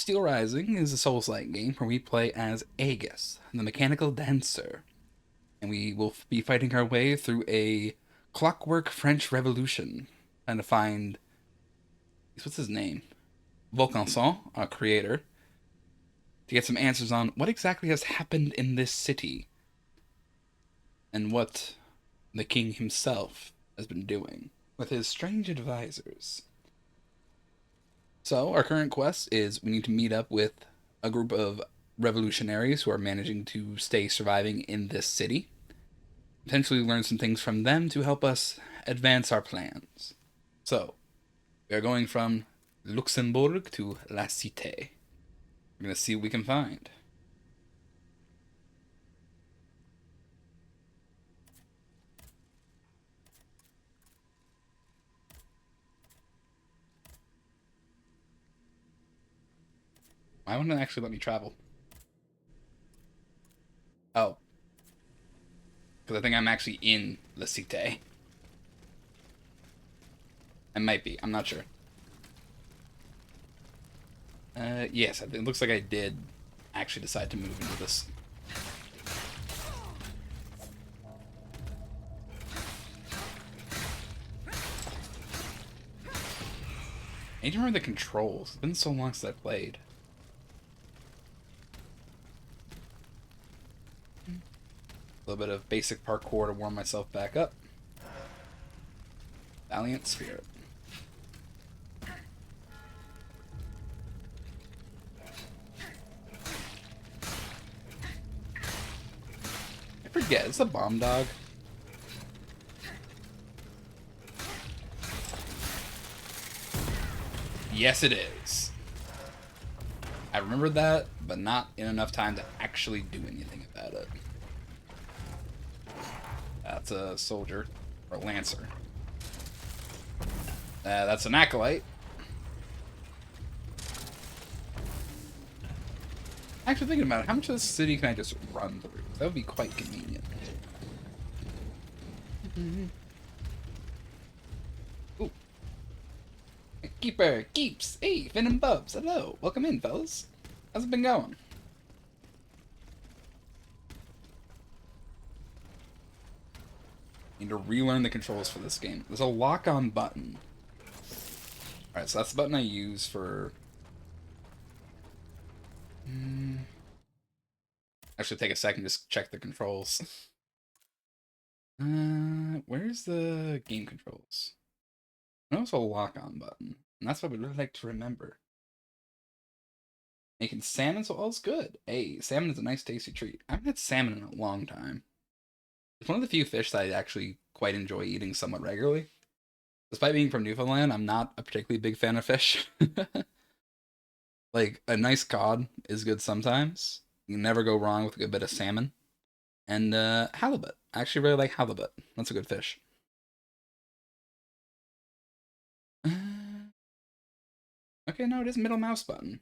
Steelrising is a Souls-like game where we play as Aegis, the mechanical dancer, and we will be fighting our way through a clockwork French Revolution, trying to find what's his name, Vaucanson, our creator, to get some answers on what exactly has happened in this city and what the king himself has been doing with his strange advisors. So, our current quest is we need to meet up with a group of revolutionaries who are managing to stay surviving in this city. Potentially learn some things from them to help us advance our plans. So, we are going from Luxembourg to La Cité. We're going to see what we can find. Why wouldn't it actually let me travel? Oh. Because I think I'm actually in La Cité. I might be. I'm not sure. Yes, it looks like I did actually decide to move into this. I need to remember the controls. It's been so long since I played. A little bit of basic parkour to warm myself back up. Valiant Spirit. I forget, it's a bomb dog. Yes, it is. I remember that, but not in enough time to actually do anything about it. That's a soldier, or a lancer. That's an acolyte. Actually thinking about it, how much of this city can I just run through? That would be quite convenient. Ooh. Keeper, Keeps, hey, Finn and Bubs, hello. Welcome in, fellas. How's it been going? Need to relearn the controls for this game. There's a lock-on button. Alright, so that's the button I use for... Actually, take a second, just check the controls. Where's the game controls? I know it's a lock-on button, and that's what I'd really like to remember. Making salmon so all's good. Hey, salmon is a nice tasty treat. I haven't had salmon in a long time. It's one of the few fish that I actually quite enjoy eating somewhat regularly. Despite being from Newfoundland, I'm not a particularly big fan of fish. Like, a nice cod is good sometimes. You can never go wrong with a good bit of salmon. And halibut. I actually really like halibut. That's a good fish. Okay, no, it is middle mouse button.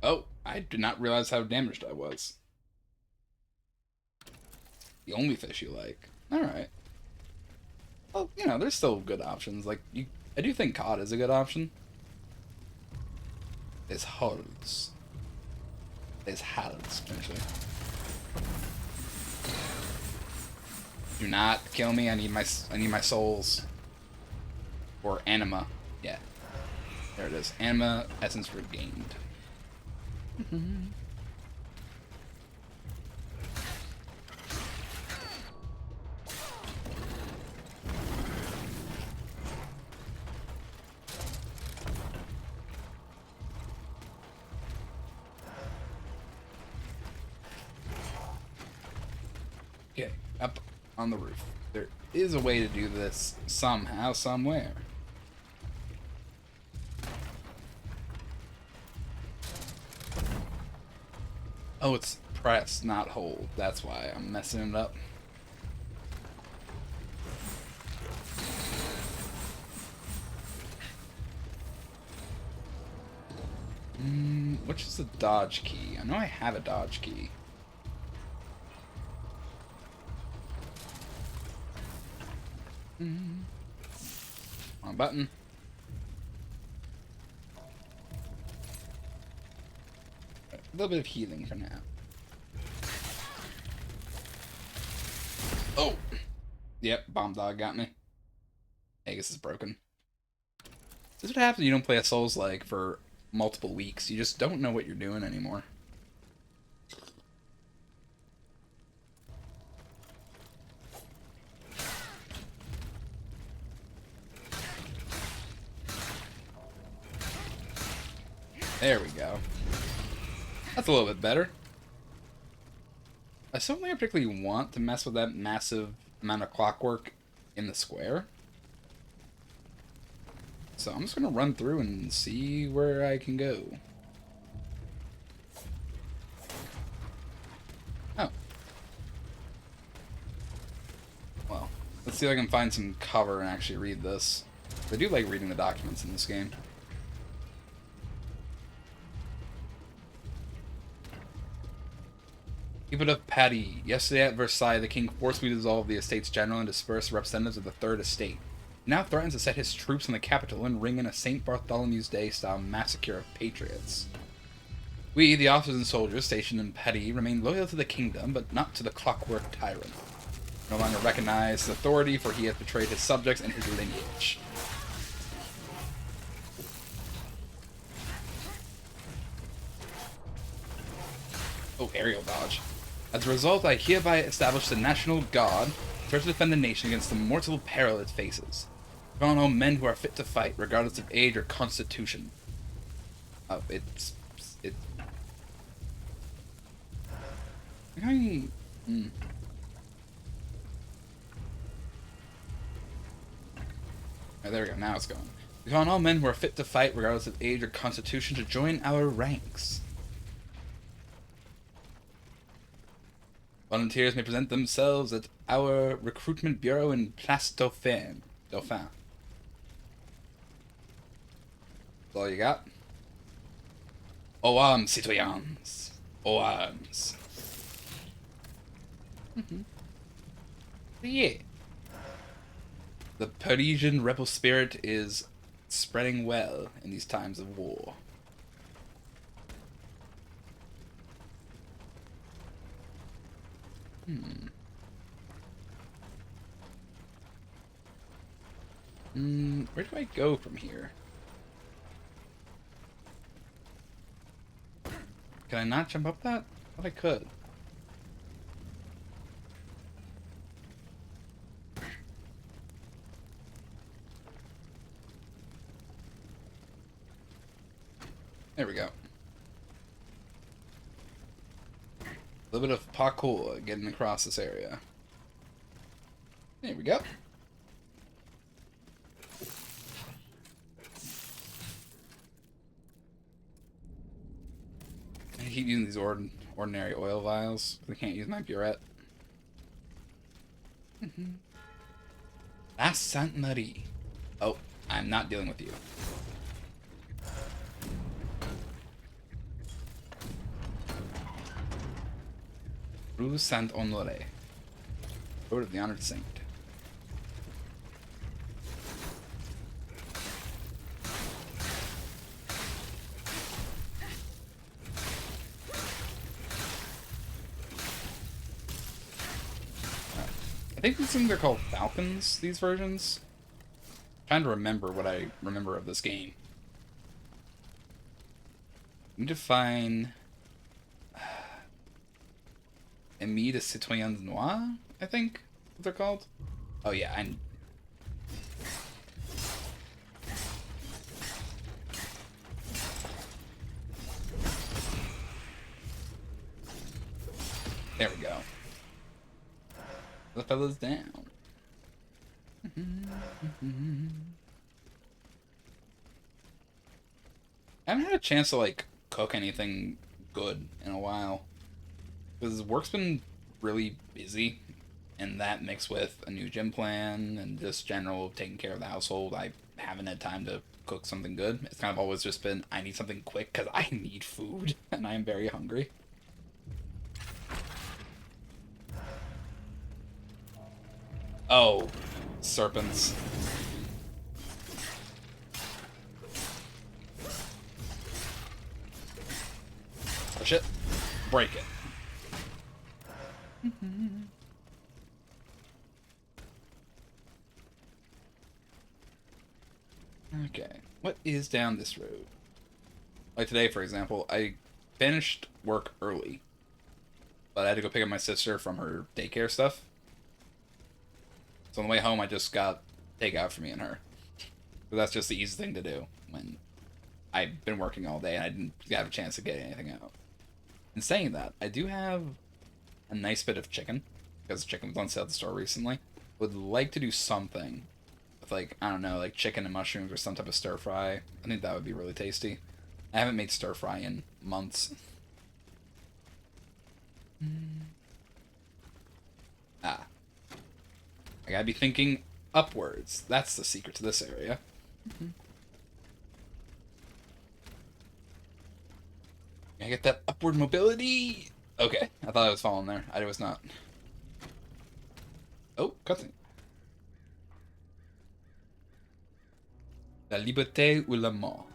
Oh, I did not realize how damaged I was. The only fish you like. Alright. Well, you know, there's still good options. Like, I do think cod is a good option. There's hulls. There's halls, potentially. Do not kill me. I need my souls. Or anima. Yeah. There it is. Anima essence regained. Okay, up on the roof. There is a way to do this somehow, somewhere. Oh, it's press, not hold. That's why I'm messing it up. Which is the dodge key? I know I have a dodge key. Wrong button. A little bit of healing for now. Oh! Yep, bomb dog got me. Aegis is broken. This is what happens when you don't play a Souls-like for multiple weeks. You just don't know what you're doing anymore. There we go. That's a little bit better. I still don't think I particularly want to mess with that massive amount of clockwork in the square. So I'm just going to run through and see where I can go. Oh. Well, let's see if I can find some cover and actually read this. I do like reading the documents in this game. Keep it up, Patty. Yesterday at Versailles, the king forcibly dissolved the Estates General and dispersed the representatives of the Third Estate. He now threatens to set his troops in the capital and ring in a St. Bartholomew's Day-style massacre of patriots. We, the officers and soldiers stationed in Patty, remain loyal to the kingdom, but not to the clockwork tyrant. No longer recognize his authority, for he has betrayed his subjects and his lineage. Oh, aerial dodge. As a result, I hereby establish the National Guard to defend the nation against the mortal peril it faces. Upon all men who are fit to fight, regardless of age or constitution. Oh, it's... Oh, there we go, now it's going. Upon all men who are fit to fight, regardless of age or constitution, to join our ranks. Volunteers may present themselves at our recruitment bureau in Place Dauphin. That's all you got? Aux armes, citoyens. Aux armes. Yeah. The Parisian rebel spirit is spreading well in these times of war. Where do I go from here? Can I not jump up that? I thought I could. There we go. A little bit of parkour getting across this area. There we go. I keep using these ordinary oil vials. I can't use my burette. La Sainte Marie. Oh, I'm not dealing with you. Rue Saint-Honoré. Road of the Honored Saint. I think these things are called Falcons, these versions. I'm trying to remember what I remember of this game. I need to find... Amis de Citoyens Noirs, I think what they're called. Oh yeah, there we go. The fella's down. I haven't had a chance to like cook anything good in a while. Because work's been really busy, and that mixed with a new gym plan and just general taking care of the household, I haven't had time to cook something good. It's kind of always just been, I need something quick because I need food, and I am very hungry. Oh, Serpents. Push it. Break it. Okay. What is down this road? Like today, for example, I finished work early, but I had to go pick up my sister from her daycare stuff. So on the way home, I just got takeout for me and her. So that's just the easiest thing to do when I've been working all day and I didn't have a chance to get anything out. In saying that, I do have a nice bit of chicken, because chicken was on sale at the store recently. Would like to do something with, like, I don't know, like chicken and mushrooms or some type of stir fry. I think that would be really tasty. I haven't made stir fry in months. Ah. I gotta be thinking upwards. That's the secret to this area. I get that upward mobility. Okay, I thought I was falling there. I was not. Oh, cutscene. La liberté ou la mort.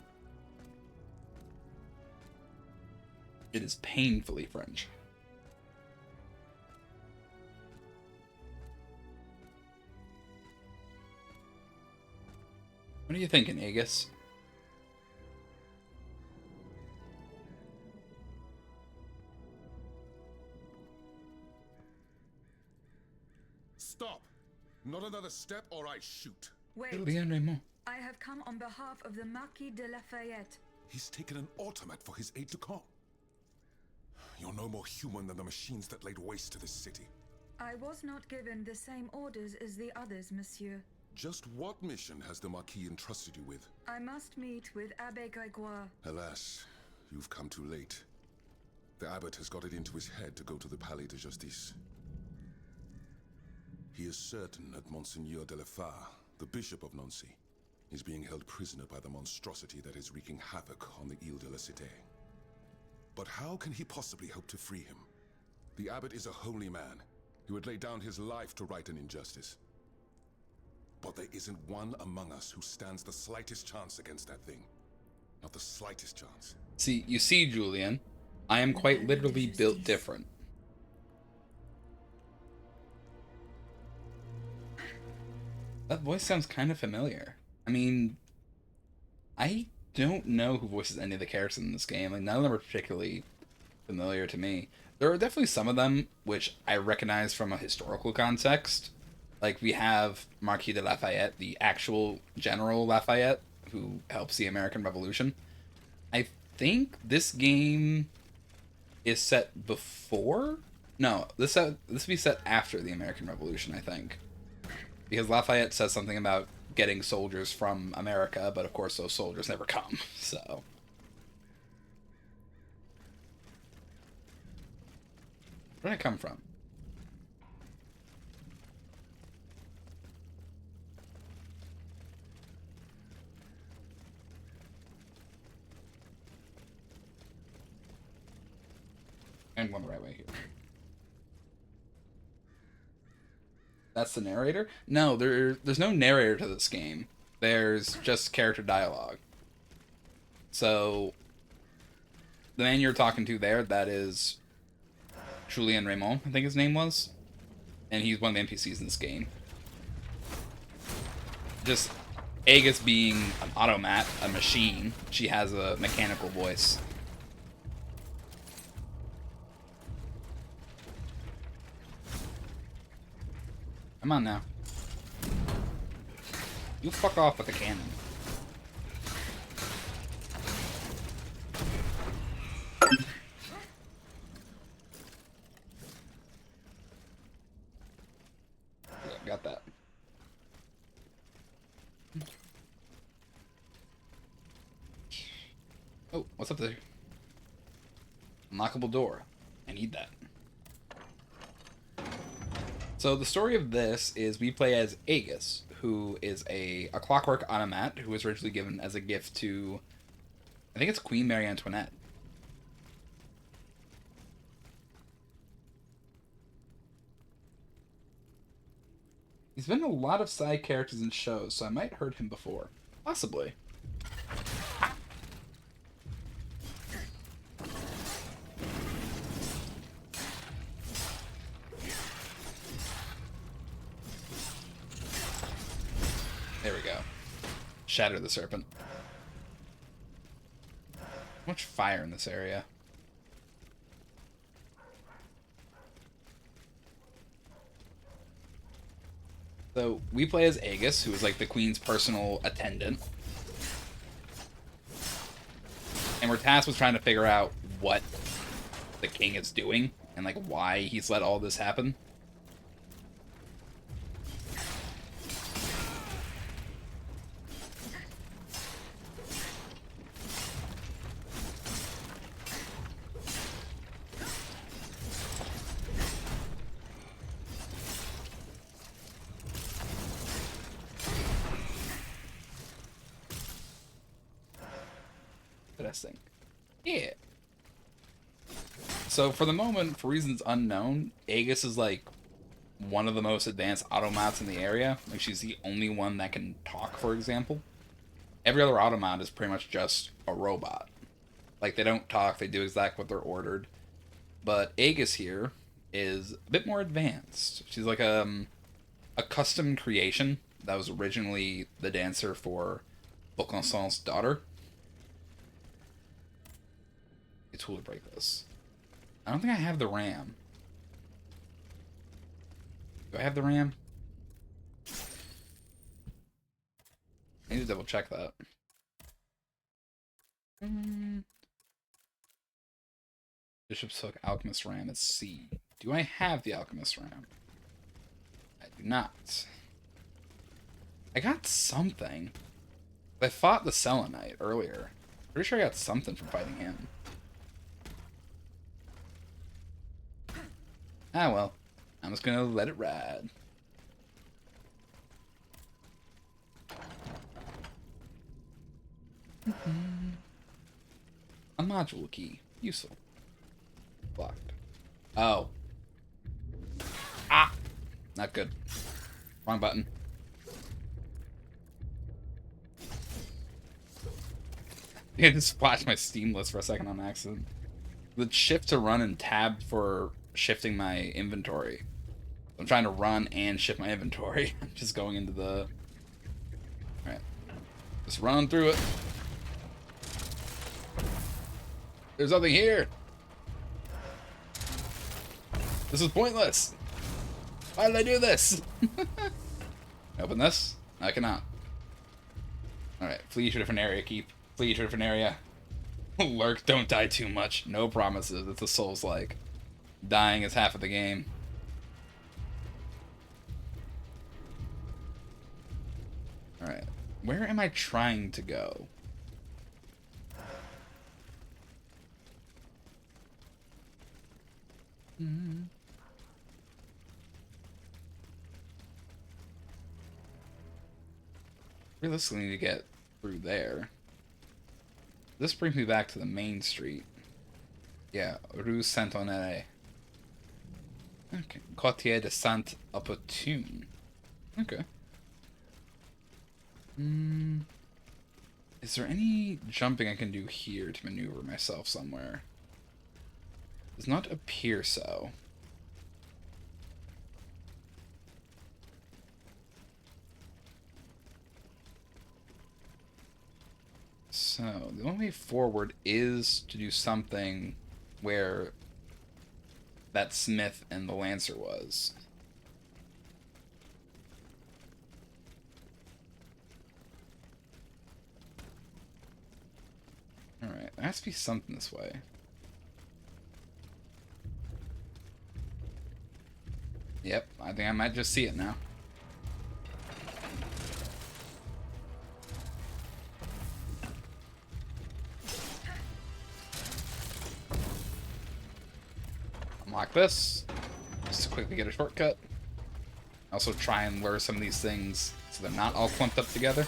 It is painfully French. What are you thinking, Aegis? Stop! Not another step or I shoot. Wait, Julien, Raimond. I have come on behalf of the Marquis de Lafayette. He's taken an automat for his aide-de-camp. You're no more human than the machines that laid waste to this city. I was not given the same orders as the others, monsieur. Just what mission has the Marquis entrusted you with? I must meet with Abbe Gregoire. Alas, you've come too late. The abbot has got it into his head to go to the Palais de Justice. He is certain that Monseigneur de la Fare, the Bishop of Nancy, is being held prisoner by the monstrosity that is wreaking havoc on the Ile de la Cité. But how can he possibly hope to free him? The abbot is a holy man. He would lay down his life to right an injustice. But there isn't one among us who stands the slightest chance against that thing. Not the slightest chance. See, you see, Julien, I am quite literally built different. That voice sounds kind of familiar. I mean, I don't know who voices any of the characters in this game. Like, none of them are particularly familiar to me. There are definitely some of them which I recognize from a historical context. Like, we have Marquis de Lafayette, the actual General Lafayette, who helps the American Revolution. I think this game is set before? No, this would be set after the American Revolution, I think. Because Lafayette says something about getting soldiers from America, but of course those soldiers never come, so... Where did I come from? I'm going the right way here. That's the narrator? No, there's no narrator to this game. There's just character dialogue. So, the man you're talking to there, that is Julien Raimond, I think his name was. And he's one of the NPCs in this game. Just Aegis being an automat, a machine, she has a mechanical voice. Come on now. You fuck off with the cannon. Yeah, got that. Oh, what's up there? Unlockable door. I need that. So the story of this is we play as Aegis, who is a clockwork automat who was originally given as a gift to, I think it's Queen Marie Antoinette. He's been in a lot of side characters in shows, so I might heard him before. Possibly. There we go. Shatter the serpent. Much fire in this area. So we play as Aegis, who is like the queen's personal attendant. And we're tasked with trying to figure out what the king is doing and like why he's let all this happen. Interesting. Yeah. So for the moment, for reasons unknown, Aegis is like one of the most advanced automats in the area. Like she's the only one that can talk, for example. Every other automat is pretty much just a robot. Like they don't talk, they do exactly what they're ordered. But Aegis here is a bit more advanced. She's like a custom creation that was originally the dancer for Beauclanson's daughter. A tool to break this. I don't think I have the RAM. Do I have the RAM? I need to double check that. Bishop's Hook Alchemist RAM is C. Do I have the Alchemist RAM? I do not. I got something. I fought the Selenite earlier. Pretty sure I got something from fighting him. Ah well. I'm just gonna let it ride. A module key. Useful. Blocked. Oh. Ah! Not good. Wrong button. I just splashed my Steam list for a second on accident. The shift to run and tab for shifting my inventory. I'm trying to run and shift my inventory. I'm just going into the... Alright. Just run through it. There's nothing here. This is pointless. Why did I do this? Open this? I cannot. Alright, flee to a different area, keep. Flee to a different area. Lurk, don't die too much. No promises. It's a Souls-like. Dying is half of the game. Alright. Where am I trying to go? Realistically, need to get through there. This brings me back to the main street. Yeah, Rue Saint-Honoré. Okay. Quartier de Saint-Opportune. Okay. Is there any jumping I can do here to maneuver myself somewhere? Does not appear so. So, the only way forward is to do something where that smith and the lancer was. Alright, there has to be something this way. Yep, I think I might just see it now. Unlock this. Just to quickly get a shortcut. Also try and lure some of these things so they're not all clumped up together.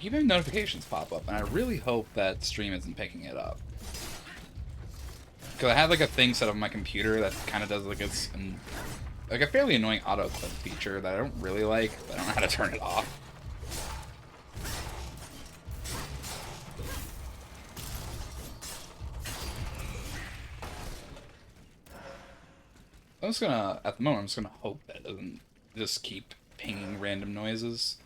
keep having notifications pop up, and I really hope that stream isn't picking it up. Because I have like a thing set up on my computer that kind of does like like a fairly annoying auto-clip feature that I don't really like, but I don't know how to turn it off. I'm just gonna, at the moment, I'm just gonna hope that it doesn't just keep pinging random noises.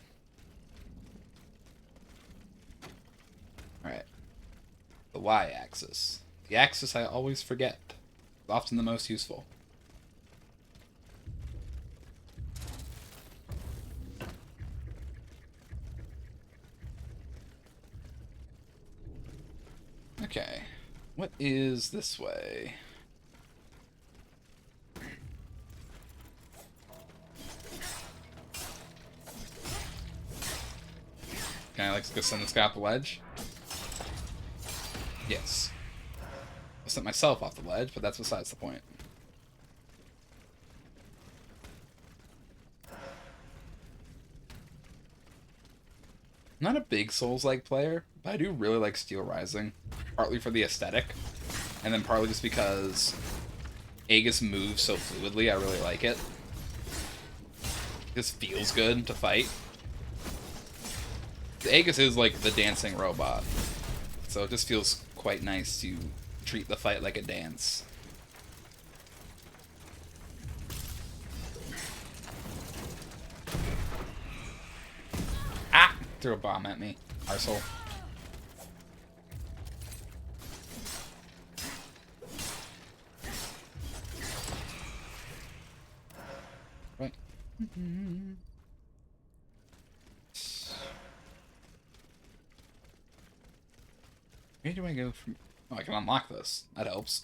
Alright. The Y-axis. The axis I always forget. It's often the most useful. Okay. What is this way? Can I like go send this guy off the ledge? Yes. I sent myself off the ledge, but that's besides the point. I'm not a big Souls-like player, but I do really like Steelrising. Partly for the aesthetic, and then partly just because Aegis moves so fluidly, I really like it. It just feels good to fight. The Aegis is like the dancing robot, so it just feels quite nice to treat the fight like a dance. Ah! Threw a bomb at me. Arsehole. Right. Where do I go from... Oh, I can unlock this. That helps.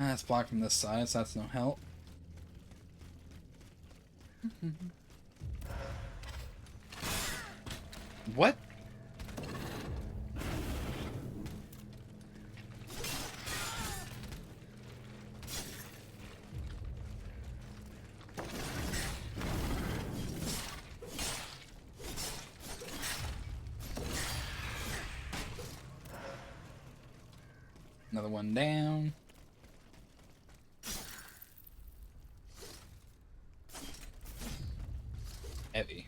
It's blocked from this side, so that's no help. What? Another one down. Heavy.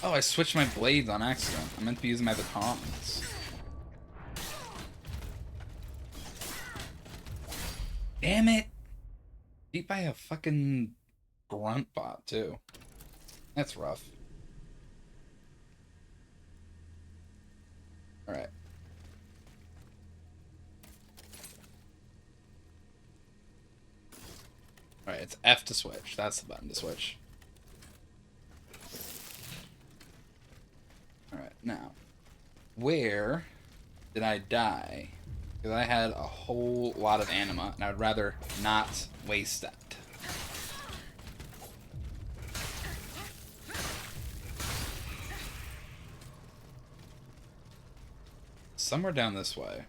Oh, I switched my blades on accident. I meant to be using my batons. Damn it! Beat by a fucking grunt bot, too. That's rough. Alright. Alright, it's F to switch. That's the button to switch. Alright, now. Where did I die? Because I had a whole lot of anima, and I would rather not waste that. Somewhere down this way.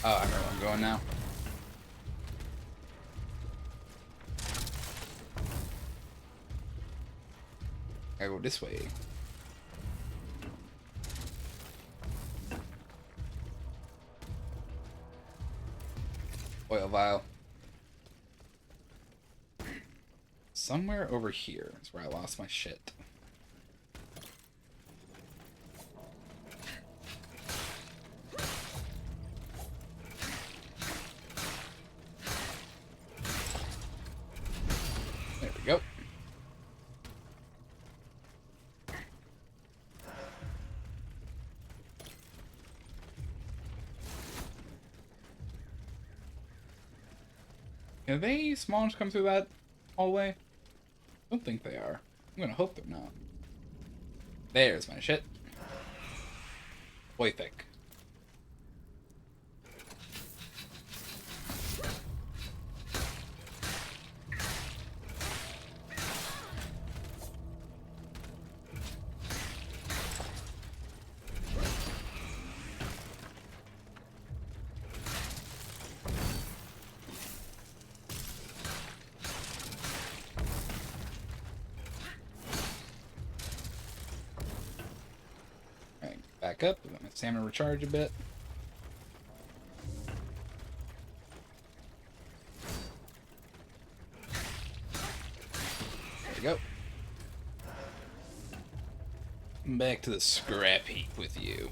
Oh, I remember where I'm going now. I go this way. Oil vial. Somewhere over here is where I lost my shit. There we go. Are they small enough to come through that hallway? I don't think they are. I'm gonna hope they're not. There's my shit. Boy thick. Back up, let my stamina recharge a bit. There we go. Back to the scrap heap with you.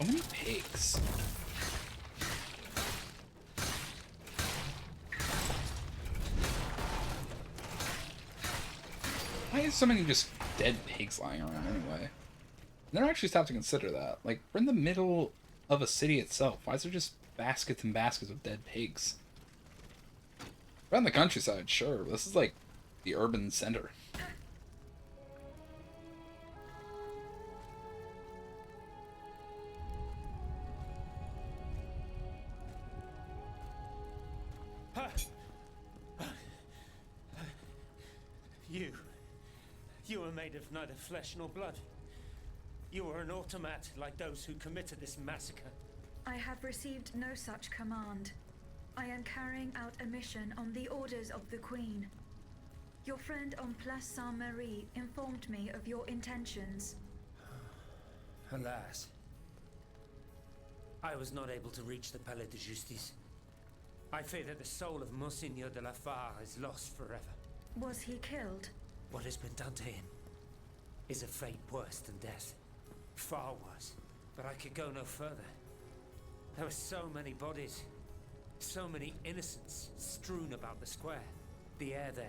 So many pigs. Why is so many just dead pigs lying around anyway? I never actually stopped to consider that. Like, we're in the middle of a city itself. Why is there just baskets and baskets of dead pigs? Around the countryside, sure. This is like the urban center. You were made of neither flesh nor blood. You were an automat like those who committed this massacre. I have received no such command. I am carrying out a mission on the orders of the Queen. Your friend on Place Saint-Marie informed me of your intentions. Alas. I was not able to reach the Palais de Justice. I fear that the soul of Monseigneur de la Fare is lost forever. Was he killed? What has been done to him is a fate worse than death. Far worse. But I could go no further. There were so many bodies, so many innocents strewn about the square. The air there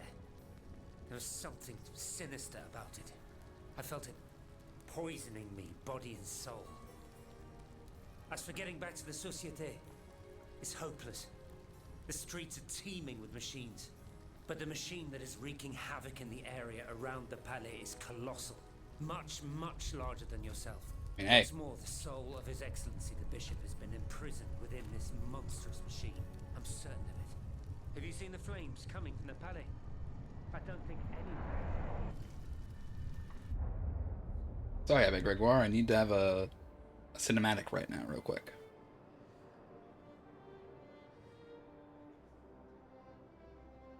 was something sinister about it. I felt it poisoning me, body and soul. As for getting back to the Societe, it's hopeless. The streets are teeming with machines. But the machine that is wreaking havoc in the area around the Palais is colossal. Much, much larger than yourself. Hey. What's more, the soul of His Excellency the Bishop has been imprisoned within this monstrous machine. I'm certain of it. Have you seen the flames coming from the Palais? I don't think anyone... Sorry, Abbe Gregoire, I need to have a cinematic right now, real quick.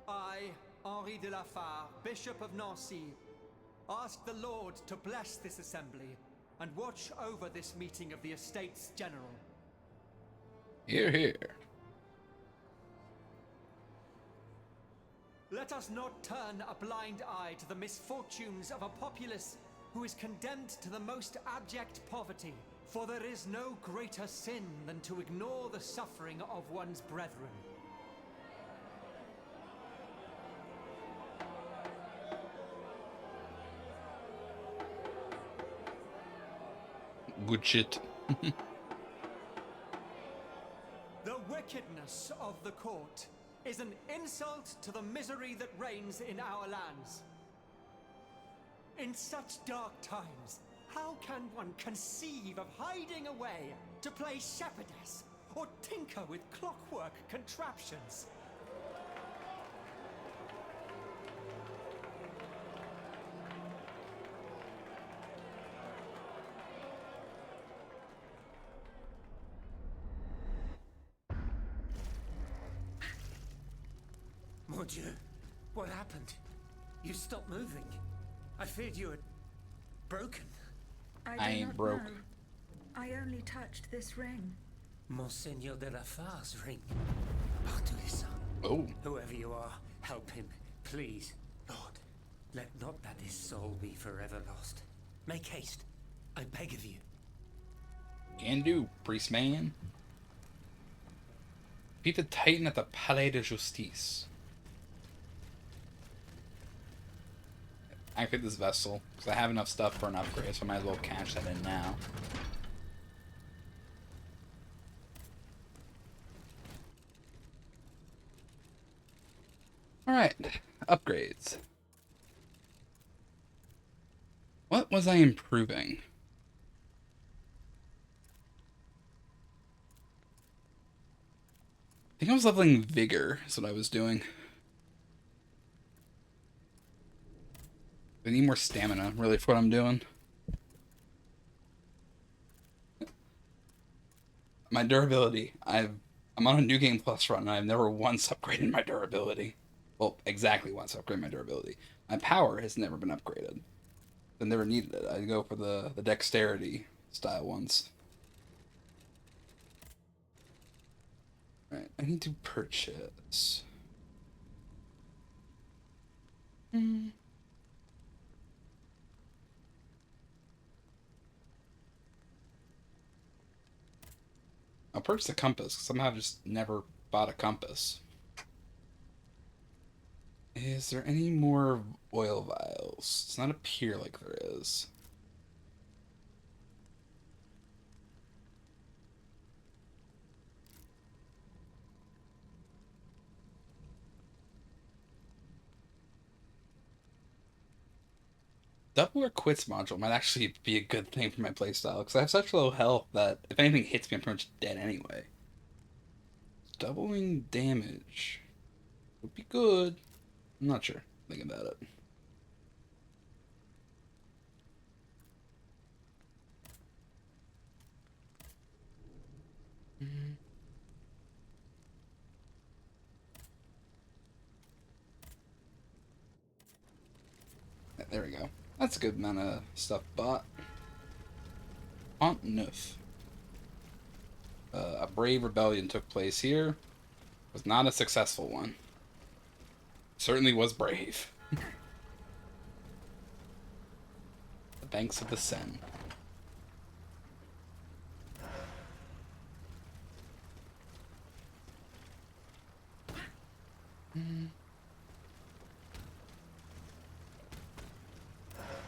I, Henri de la Fare, Bishop of Nancy, ask the Lord to bless this assembly and watch over this meeting of the Estates General. Hear, hear. Let us not turn a blind eye to the misfortunes of a populace who is condemned to the most abject poverty, for there is no greater sin than to ignore the suffering of one's brethren. Good shit. The wickedness of the court is an insult to the misery that reigns in our lands. In such dark times, how can one conceive of hiding away to play shepherdess or tinker with clockwork contraptions? Mon Dieu, what happened? You stopped moving. I feared you had broken. I I do ain't not broke. know. I only touched this ring. Monseigneur de la Fare's ring. Partouissa. Oh. Whoever you are, help him, please. Lord, let not that his soul be forever lost. Make haste, I beg of you. Can do, priest man. Beat the Titan at the Palais de Justice. Activate this vessel, because I have enough stuff for an upgrade, so I might as well cash that in now. Alright, upgrades. What was I improving? I think I was leveling Vigor, is what I was doing. I need more stamina, really, for what I'm doing. My durability, I'm on a New Game Plus run, and I've never once upgraded my durability. Well, exactly once upgraded my durability. My power has never been upgraded. I never needed it. I go for the dexterity style ones. Right, I need to purchase. I'll purchase a compass, because somehow I've just never bought a compass. Is there any more oil vials? Does not appear like there is. Double or quits module might actually be a good thing for my playstyle, because I have such low health that if anything hits me, I'm pretty much dead anyway. Doubling damage would be good. I'm not sure. Think about it. There we go. That's a good amount of stuff bought. Pont Neuf. A brave rebellion took place here. Was not a successful one. Certainly was brave. The banks of the Seine.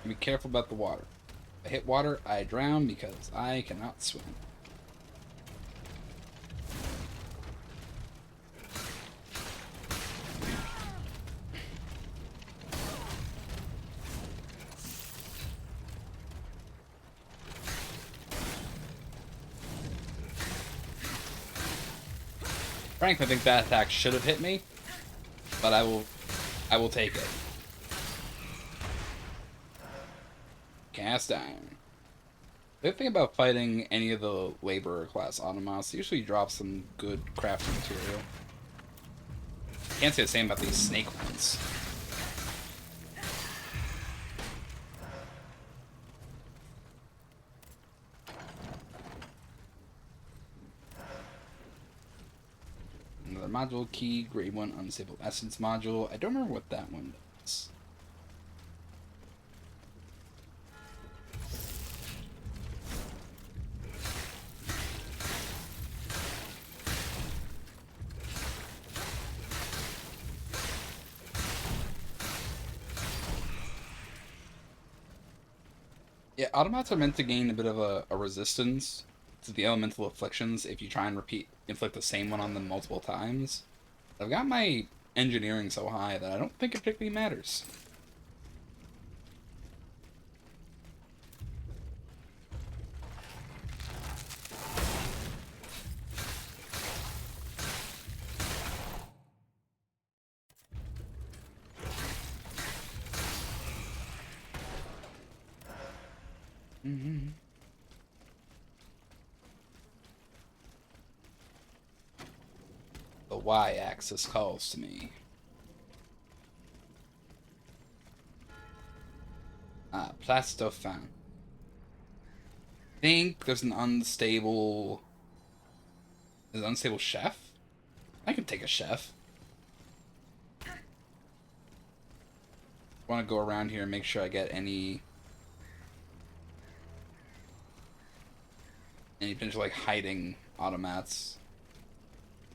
Be careful about the water. If I hit water, I drown because I cannot swim. Frankly, I think that attack should have hit me, but I will take it. Cast iron. The good thing about fighting any of the laborer class Automats, usually drop some good crafting material. Can't say the same about these snake ones. Another module key, grade 1 unstable essence module. I don't remember what that one does. Yeah, automats are meant to gain a bit of a resistance to the elemental afflictions if you try and inflict the same one on them multiple times. I've got my engineering so high that I don't think it particularly matters. The Y-axis calls to me. Ah, Plastofan. I think there's an unstable... There's an unstable chef? I can take a chef. I want to go around here and make sure I get any potential, like, hiding automats.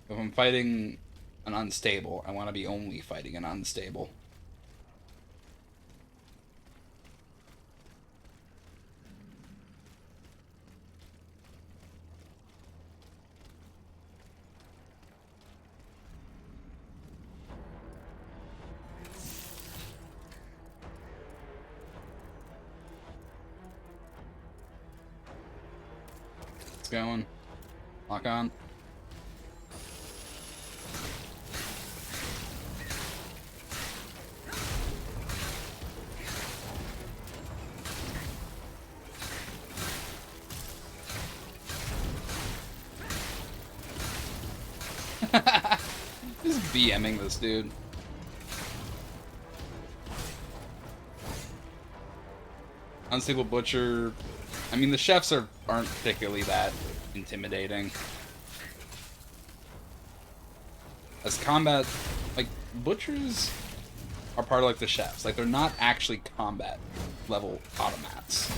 If I'm fighting an unstable, I want to be only fighting an unstable. It's going. Lock on. Just BMing this dude. Unstable Butcher. I mean, the chefs aren't particularly that intimidating. As combat, like, butchers are part of, like, the chefs. Like, they're not actually combat level automats.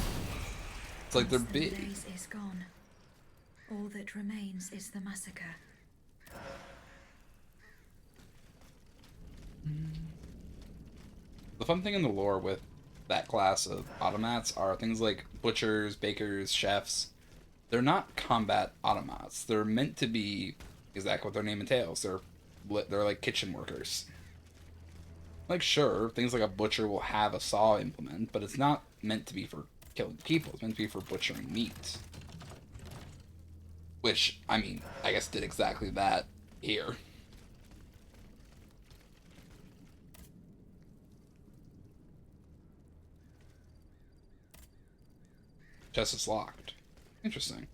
It's like they're big. The days is gone. All that remains is the massacre. The fun thing in the lore with that class of automats are things like butchers, bakers, chefs. They're not combat automats. They're meant to be exactly what their name entails. They're like kitchen workers. Like, sure, things like a butcher will have a saw implement, but it's not meant to be for killing people. It's meant to be for butchering meat. Which, I mean, I guess did exactly that here. Chest is locked. Interesting.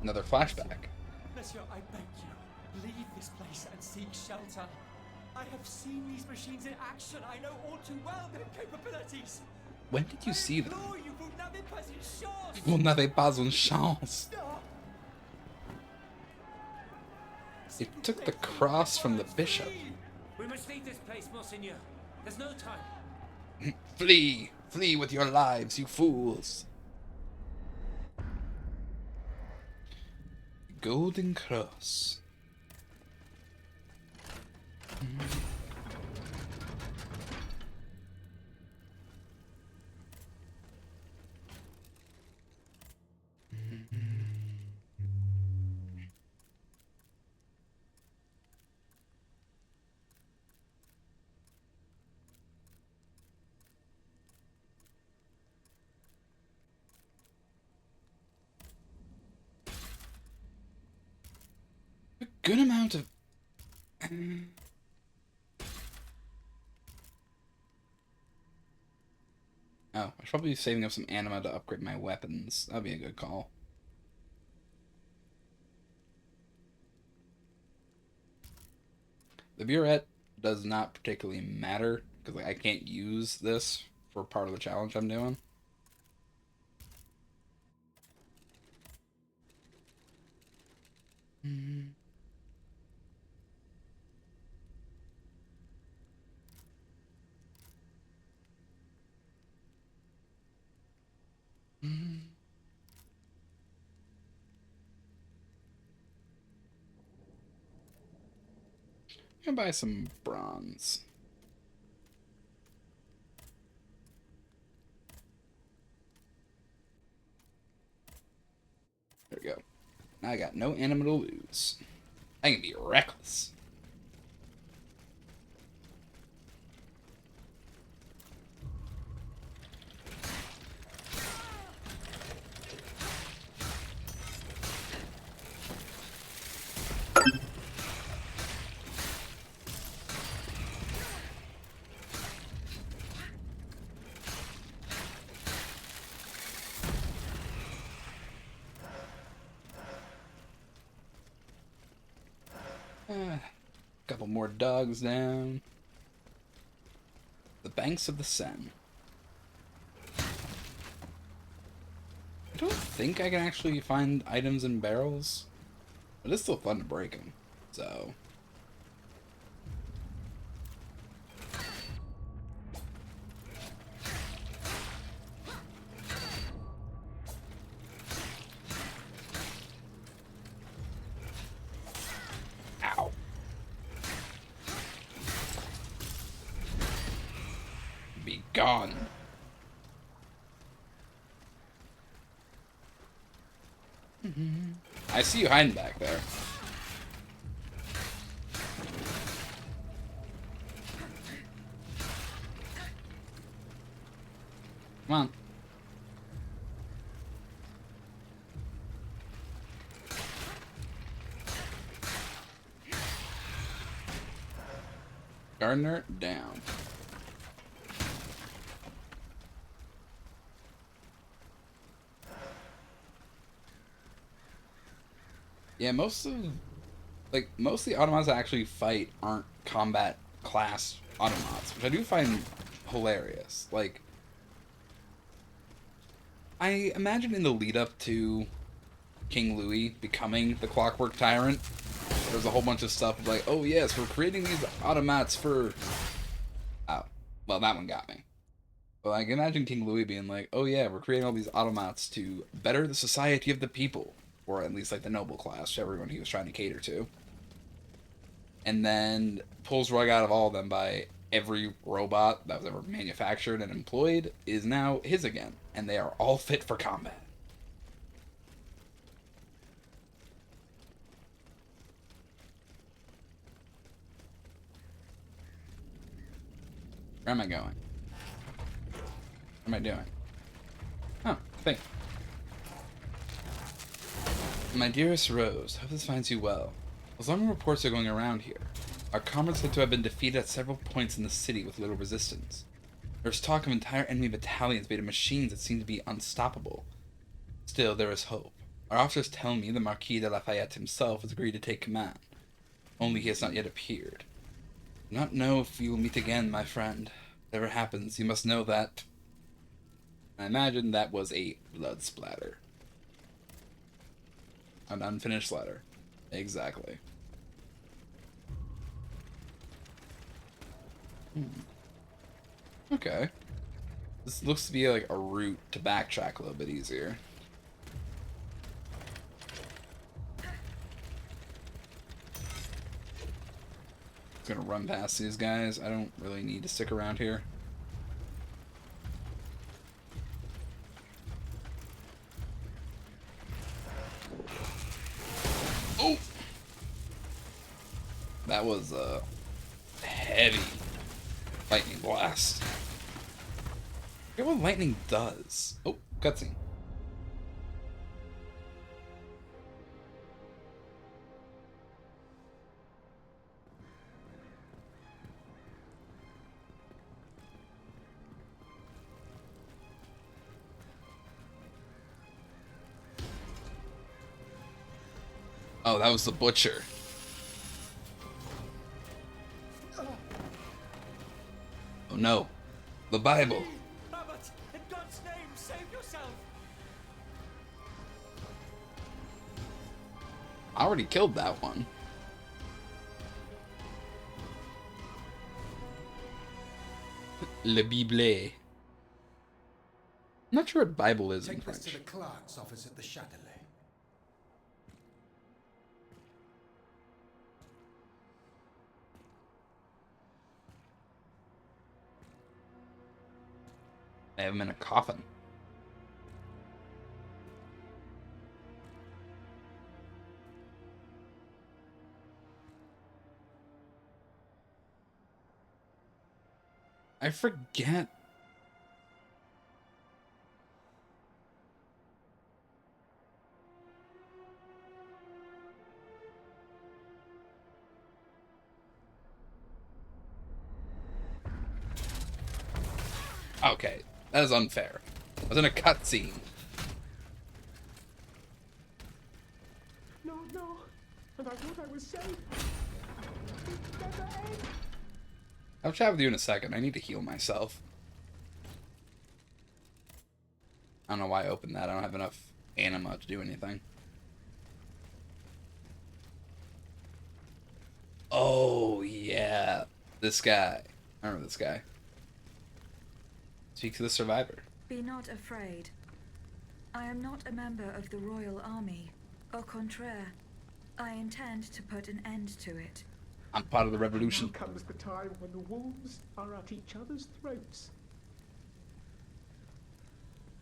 Another flashback. Monsieur, I beg you, leave this place and seek shelter. I have seen these machines in action. I know all too well their capabilities. When did you see them? No, you will n'avez pas une chance. Vous n'avez pas une chance. They took the cross from the bishop. We must leave this place, Monseigneur. There's no time. Flee! Flee with your lives, you fools! Golden Cross. A good amount of... Oh, I should probably be saving up some anima to upgrade my weapons. That'd be a good call. The burette does not particularly matter, because like, I can't use this for part of the challenge I'm doing. I'm gonna buy some bronze. There we go. Now I got no anima to lose. I can be reckless. Couple more dogs down. The banks of the Seine. I don't think I can actually find items in barrels, but it's still fun to break them, so... Ow. Be gone. I see you hiding back there. Come on. Gardner down. Yeah, most of the automats that actually fight aren't combat class automats, which I do find hilarious. Like, I imagine in the lead up to King Louis becoming the Clockwork Tyrant, there's a whole bunch of stuff like, oh yes, we're creating these automats for... Oh, well, that one got me. But I can imagine King Louis being like, oh yeah, we're creating all these automats to better the society of the people. Or at least like the noble class, everyone he was trying to cater to. And then pulls rug out of all of them by every robot that was ever manufactured and employed is now his again. And they are all fit for combat. Where am I going? What am I doing? Oh, thank you. My dearest Rose, hope this finds you well. Alarming reports are going around here. Our comrades said to have been defeated at several points in the city with little resistance. There's talk of entire enemy battalions made of machines that seem to be unstoppable. Still, there is hope. Our officers tell me the Marquis de Lafayette himself has agreed to take command. Only he has not yet appeared. I do not know if we will meet again, my friend. Whatever happens, you must know that... I imagine that was a blood splatter. An unfinished letter. Exactly. Okay. This looks to be like a route to backtrack a little bit easier. Just gonna run past these guys. I don't really need to stick around here. Oh! That was a heavy lightning blast. I forget what lightning does. Oh, cutscene. Oh, that was the butcher. Oh no. The Bible. Abbe, in God's name, save yourself! I already killed that one. Le Bible. I'm not sure what Bible is in Take this French. to the clerk's office at the Châtelet. I have him in a coffin. I forget. Okay, that is unfair. I was in a cutscene. No, and I thought I was safe. It never ends. I'll chat with you in a second. I need to heal myself. I don't know why I opened that. I don't have enough anima to do anything. Oh, yeah. This guy. I remember this guy. Speak to the survivor. Be not afraid. I am not a member of the royal army. Au contraire, I intend to put an end to it. I'm part of the revolution. Now comes the time when the wolves are at each other's throats.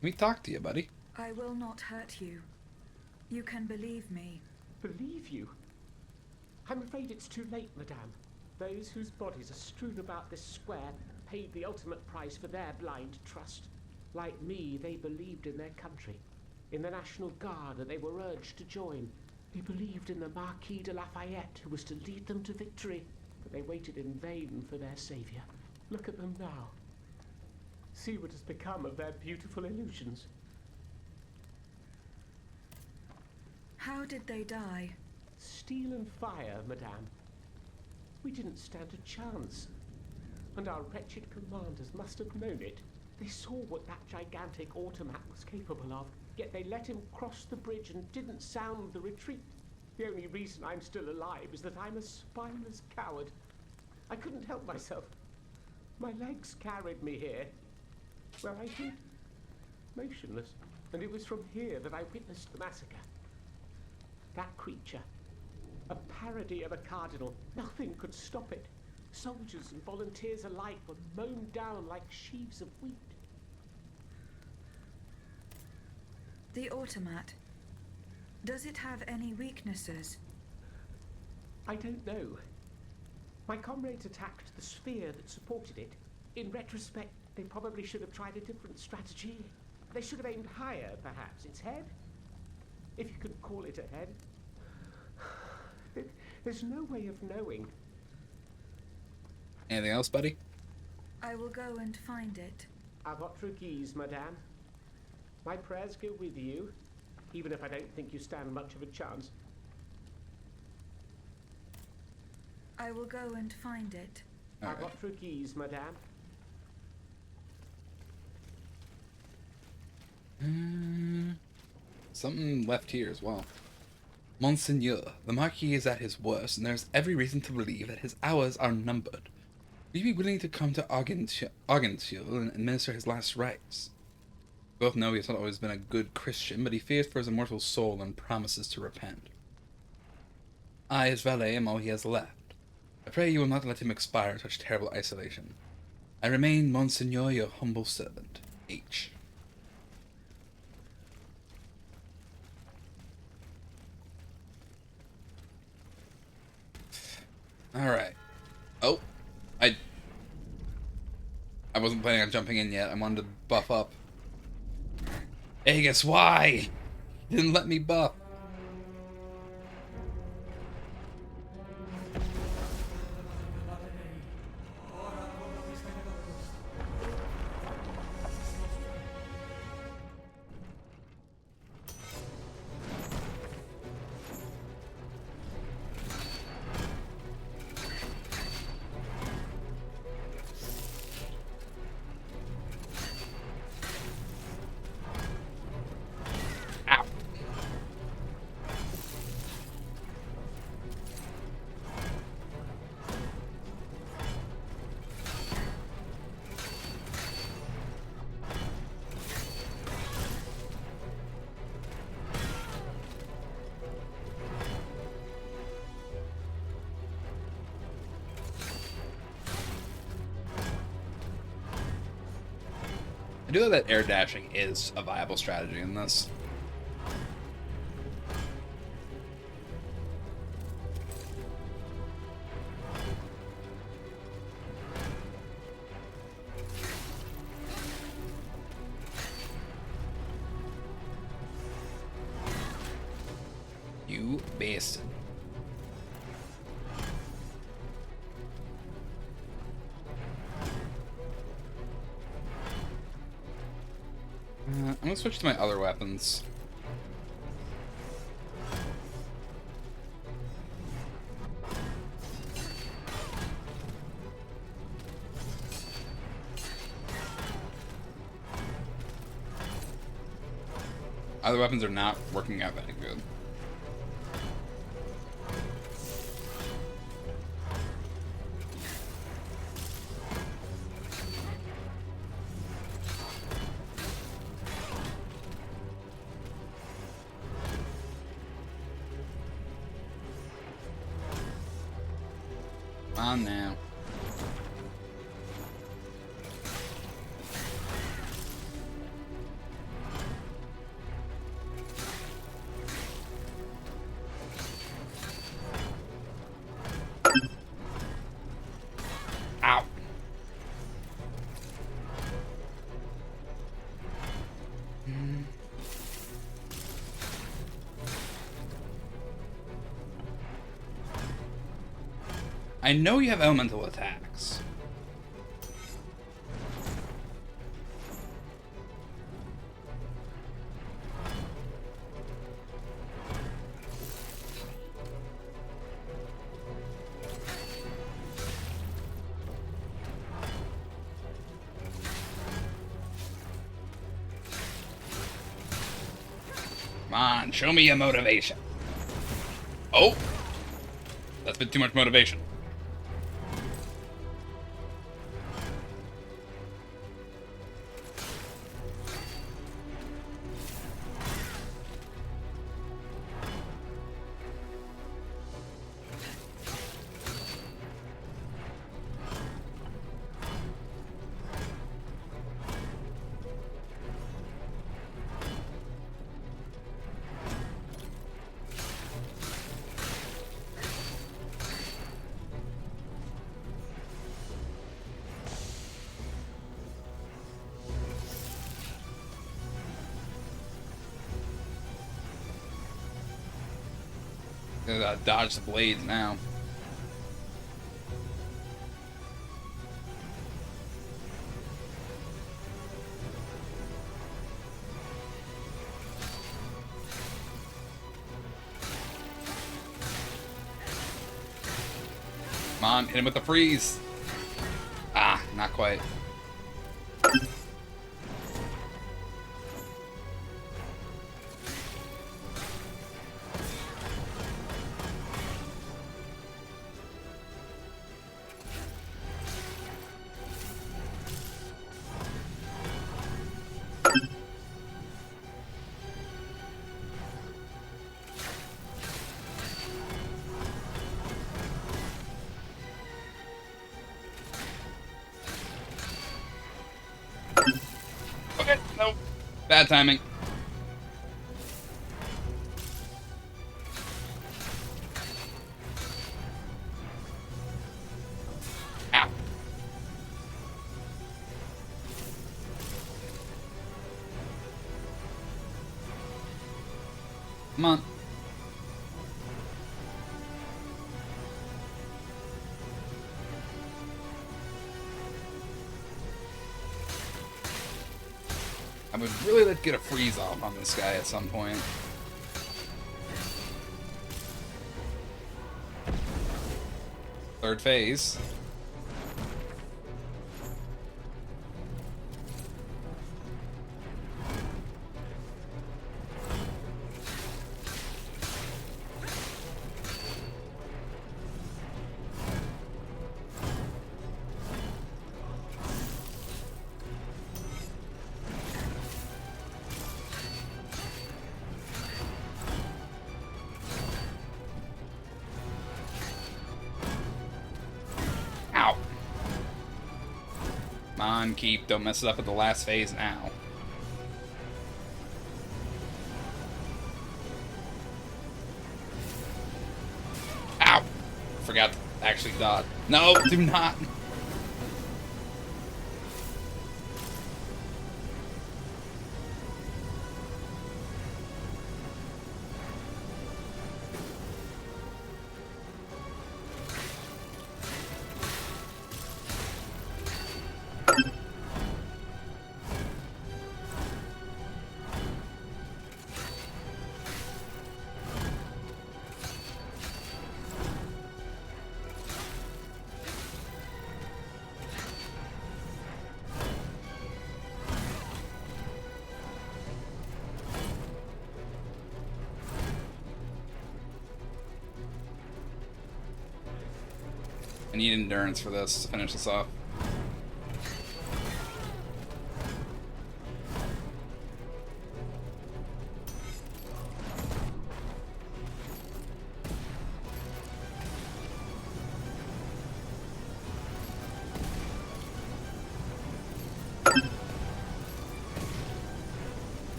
Let me talk to you, buddy. I will not hurt you. You can believe me. Believe you? I'm afraid it's too late, madame. Those whose bodies are strewn about this square paid the ultimate price for their blind trust. Like me, they believed in their country, in the National Guard that they were urged to join. They believed in the Marquis de Lafayette, who was to lead them to victory, but they waited in vain for their savior. Look at them now. See what has become of their beautiful illusions. How did they die? Steel and fire, madame. We didn't stand a chance. And our wretched commanders must have known it. They saw what that gigantic automat was capable of, yet they let him cross the bridge and didn't sound the retreat. The only reason I'm still alive is that I'm a spineless coward. I couldn't help myself. My legs carried me here, where I hid, motionless. And it was from here that I witnessed the massacre. That creature, a parody of a cardinal, nothing could stop it. Soldiers and volunteers alike were mown down like sheaves of wheat. The Automat. Does it have any weaknesses? I don't know. My comrades attacked the sphere that supported it. In retrospect, they probably should have tried a different strategy. They should have aimed higher, perhaps. Its head? If you could call it a head. There's no way of knowing. Anything else, buddy? I will go and find it. À votre guise, madame. My prayers go with you, even if I don't think you stand much of a chance. I will go and find it. À votre guise, madame. Something left here as well. Monseigneur, the Marquis is at his worst, and there's every reason to believe that his hours are numbered. Would you be willing to come to Argenteuil and administer his last rites? We both know he has not always been a good Christian, but he fears for his immortal soul and promises to repent. I, his valet, am all he has left. I pray you will not let him expire in such terrible isolation. I remain, Monseigneur, your humble servant, H. Alright. Oh. I wasn't planning on jumping in yet. I wanted to buff up. Aegis, why? You didn't let me buff. I do know that air dashing is a viable strategy in this. You bastard. I'm gonna switch to my other weapons. Other weapons are not working out that good. On now. I know you have elemental attacks. Come on, show me your motivation. Oh! That's been too much motivation. Gotta dodge the blades now. Come on, hit him with the freeze. Ah, not quite. Okay, nope. Bad timing. Ow. Come on. I would really like to get a freeze off on this guy at some point. Third phase. Ow. Come on, keep. Don't mess it up at the last phase now. Ow. Forgot to actually dodge. No, do not. I need endurance for this to finish this off.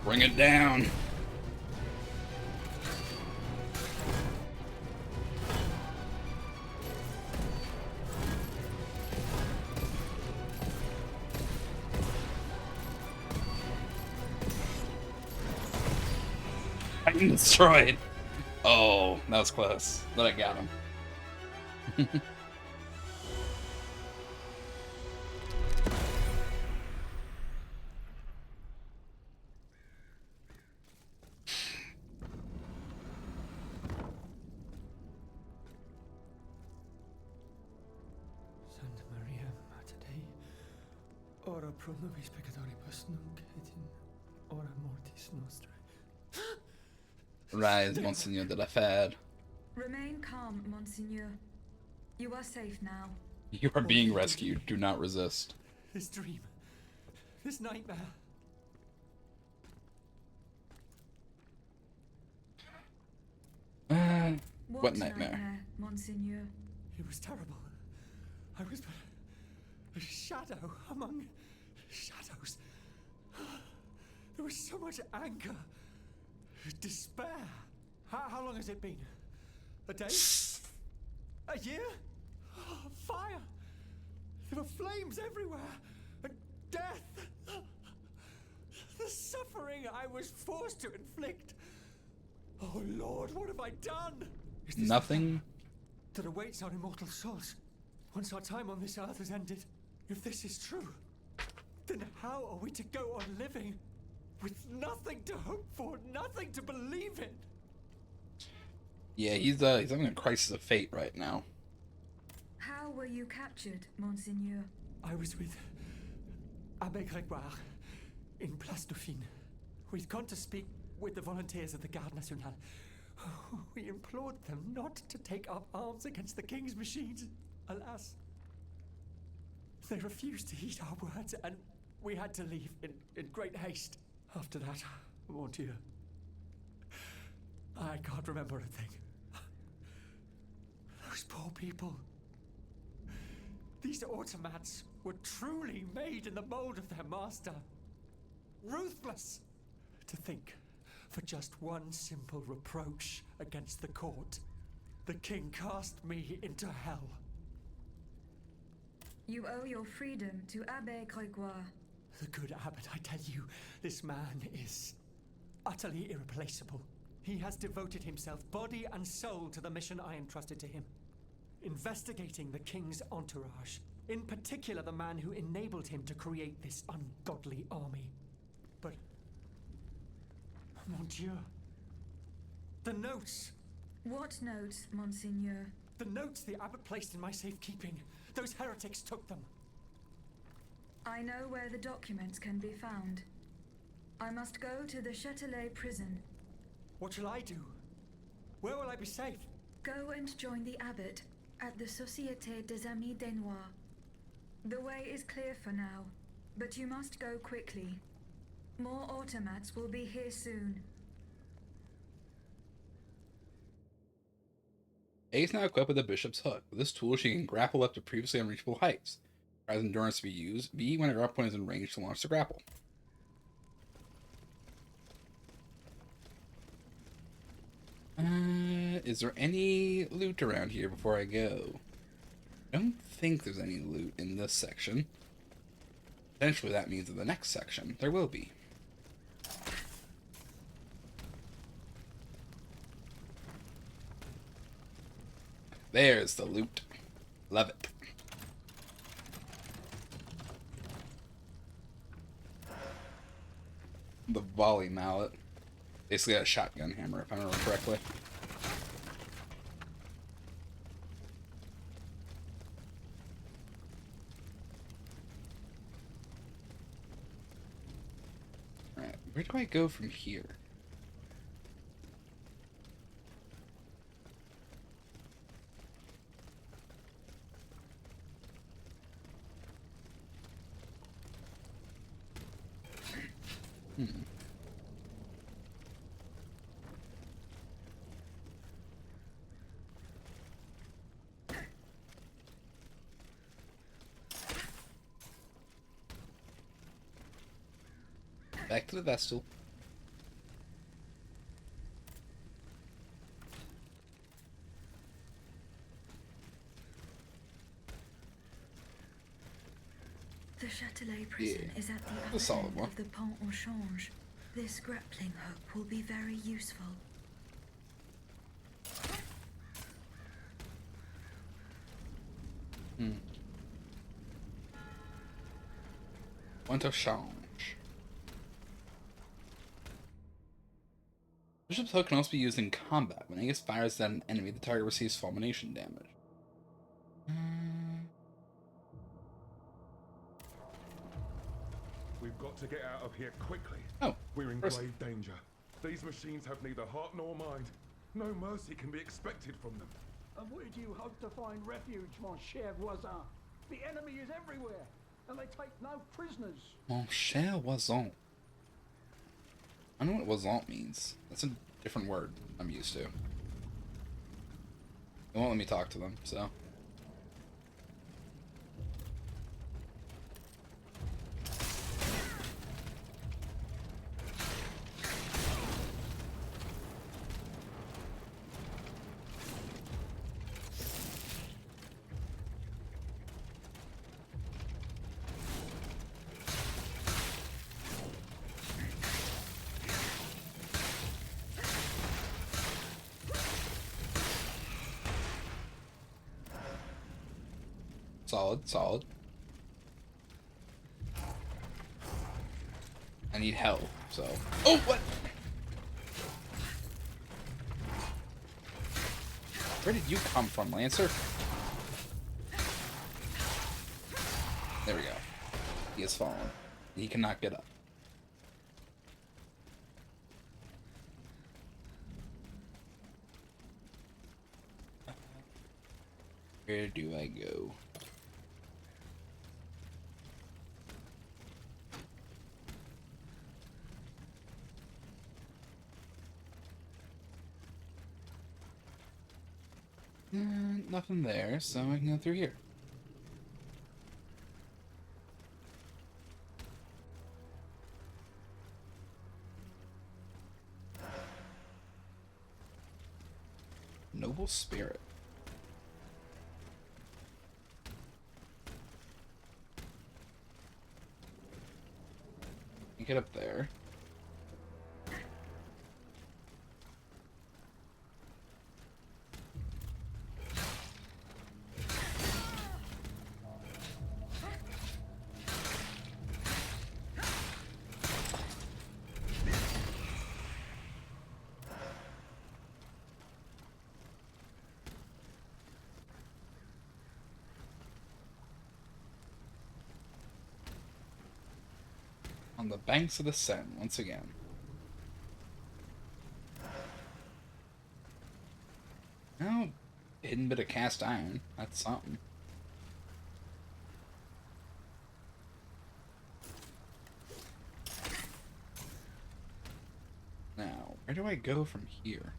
Bring it down. I'm destroyed. Oh, that was close. But I got him. Santa Maria Mater Dei, ora pro nobis peccatoribus nunc et in hora mortis nostrae. Rise, Monseigneur de la Fère. Remain calm, Monseigneur. You are safe now. You are being rescued. Do not resist. This dream, this nightmare. What nightmare? Monseigneur? It was terrible. I was but a shadow among shadows. There was so much anger, despair. How long has it been? A day? A year? Fire! There were flames everywhere, and death. The suffering I was forced to inflict. Oh Lord, what have I done? Is this Nothing. that awaits our immortal souls once our time on this earth has ended? If this is true, then how are we to go on living with nothing to hope for, nothing to believe in? Yeah, he's having a crisis of fate right now. How were you captured, Monseigneur? I was with Abbe Gregoire in Place Dauphine. We'd gone to speak with the volunteers of the Garde Nationale. We implored them not to take up arms against the king's machines. Alas, they refused to heed our words, and we had to leave in great haste. After that, mon Dieu, I can't remember a thing. Those poor people. These automats were truly made in the mold of their master. Ruthless. To think, for just one simple reproach against the court, the king cast me into hell. You owe your freedom to Abbe Gregoire. The good abbot, I tell you, this man is utterly irreplaceable. He has devoted himself body and soul to the mission I entrusted to him. Investigating the king's entourage, in particular the man who enabled him to create this ungodly army. But, mon Dieu, the notes! What notes, Monseigneur? The notes the abbot placed in my safekeeping. Those heretics took them. I know where the documents can be found. I must go to the Châtelet prison. What shall I do? Where will I be safe? Go and join the abbot at the Societe des Amis des Noirs. The way is clear for now, but you must go quickly. More automats will be here soon. A is now equipped with the Bishop's Hook. With this tool, she can grapple up to previously unreachable heights. Requires endurance to be used. B, when her opponent is in range to launch the grapple. Is there any loot around here before I go? I don't think there's any loot in this section. Eventually that means in the next section there will be. There's the loot. Love it. The volley mallet. Basically a shotgun hammer, if I remember correctly. Alright, where do I go from here? Back to the Vestal. The Châtelet prison is at the a other solid end one. of the Pont au Change. This grappling hook will be very useful. Hmm. Point of change. Bishop's Hook can also be used in combat. When Aegis fires at an enemy, the target receives fulmination damage. We've got to get out of here quickly. Oh, We're in first- grave danger. These machines have neither heart nor mind. No mercy can be expected from them. And where do you hope to find refuge, mon cher voisin? The enemy is everywhere, and they take no prisoners. Mon cher voisin. I know what voisin means. That's a different word I'm used to. They won't let me talk to them, so. Solid, solid. I need help, so. Oh, what? Where did you come from, Lancer? There we go. He has fallen. He cannot get up. Where do I go? Nothing there, so I can go through here. Noble spirit. Get up there. On the banks of the Seine, once again. Oh, hidden bit of cast iron. That's something. Now, where do I go from here?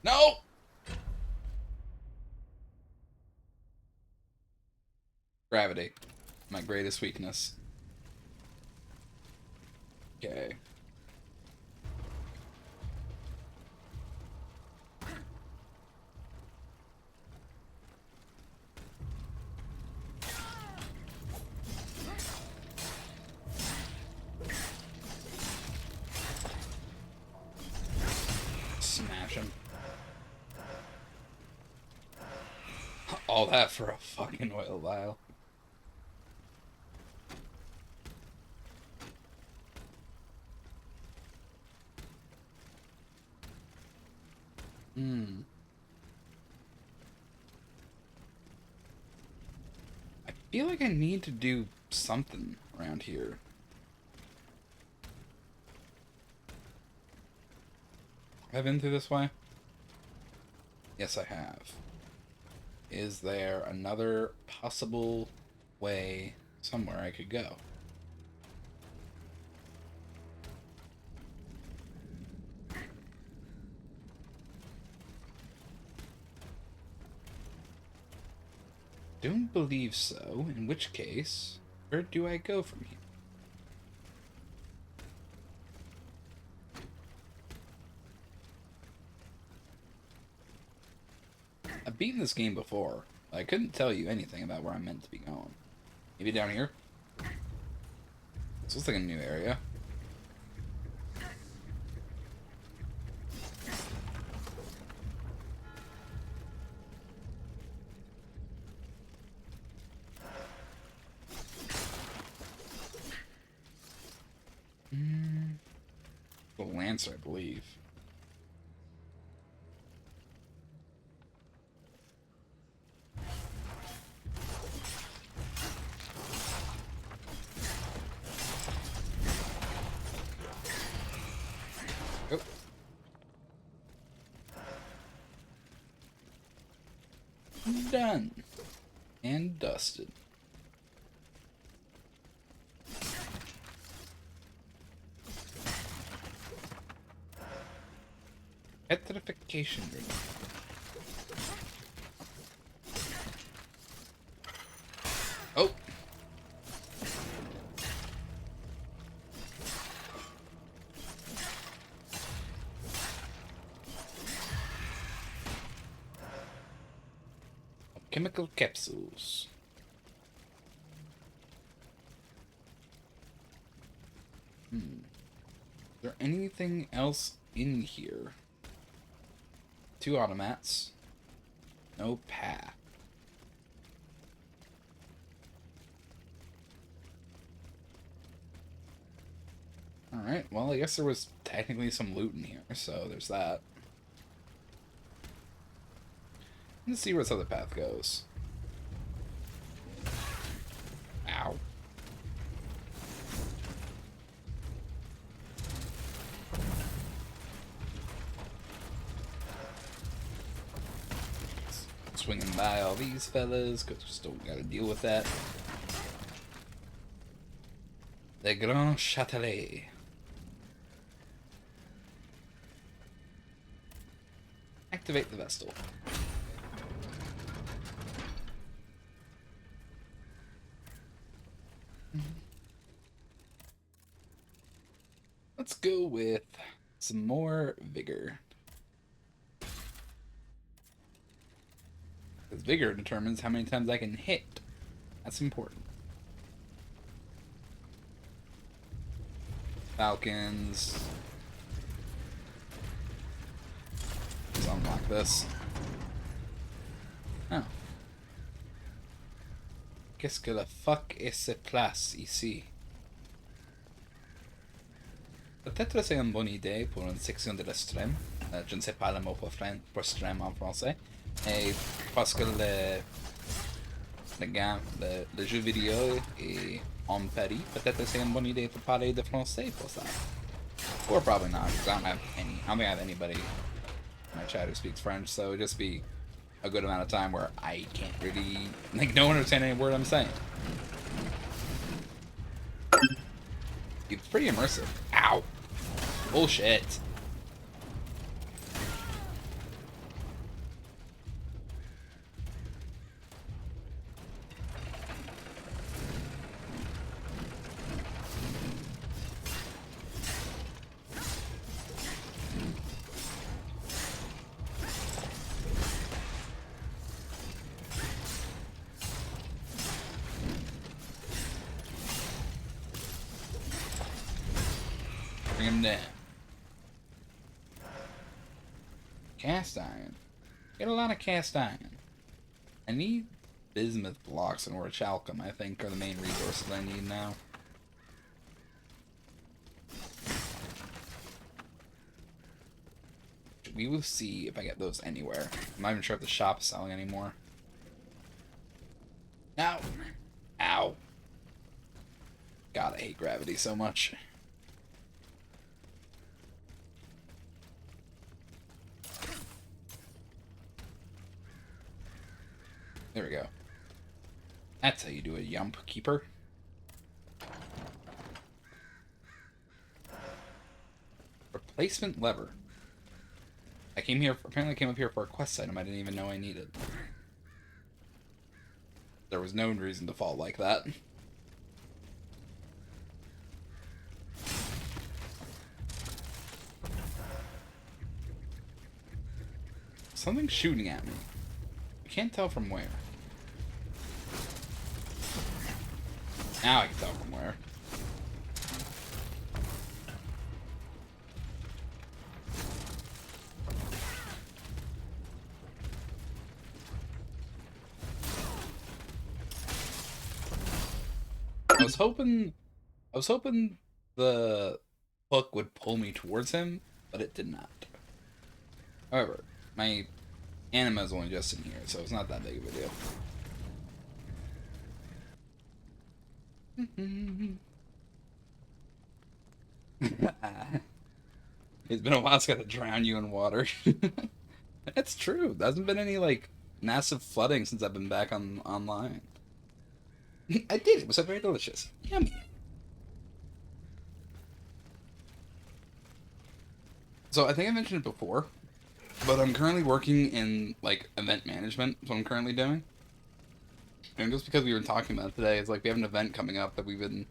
No! Gravity. My greatest weakness. Okay. Smash him. All that for a fucking oil vial. I feel like I need to do something around here. Have I been through this way? Yes, I have. Is there another possible way somewhere I could go? Don't believe so, in which case, where do I go from here? I've beaten this game before. I couldn't tell you anything about where I'm meant to be going. Maybe down here? This looks like a new area. Lancer, I believe. Oh. Done. And dusted. Petrification grenade. Oh. Chemical capsules. Is there anything else in here? 2 automats. No path. Alright, well, I guess there was technically some loot in here, so there's that. Let's see where this other path goes. Ow. Swinging by all these fellas, because we still gotta deal with that. Le Grand Châtelet. Activate the Vestal. Let's go with some more vigor. Because vigor determines how many times I can hit. That's important. Falcons. Let's unlock this. Oh. Qu'est-ce que la fuck est ce place ici? Peut-être c'est une bonne idée pour une section de l'extrême. Je ne sais pas le mot pour extrême en français. Et parce que le jeu vidéo est en Paris, peut-être c'est une bonne idée pour parler de français pour ça. Or probably not, because I don't think I have anybody in my chat who speaks French, so it'd just be a good amount of time where I can't really, like, no one understand any word I'm saying. It's pretty immersive. Ow! Bullshit. Bring him down. Cast iron. Get a lot of cast iron. I need bismuth blocks and orichalcum, I think, are the main resources I need now. We will see if I get those anywhere. I'm not even sure if the shop is selling anymore. Ow! Ow! God, I hate gravity so much. There we go. That's how you do a yump keeper. Replacement lever. Apparently came up here for a quest item I didn't even know I needed. There was no reason to fall like that. Something's shooting at me. I can't tell from where. Now I can tell from where. I was hoping the hook would pull me towards him, but it did not. However, my anima is only just in here, so it's not that big of a deal. It's been a while since I got to drown you in water. It's true. There hasn't been any, like, massive flooding since I've been back online. I did. It was very delicious. Yummy. So I think I mentioned it before, but I'm currently working in, like, event management. That's what I'm currently doing. And just because we were talking about it today, it's like we have an event coming up that we've been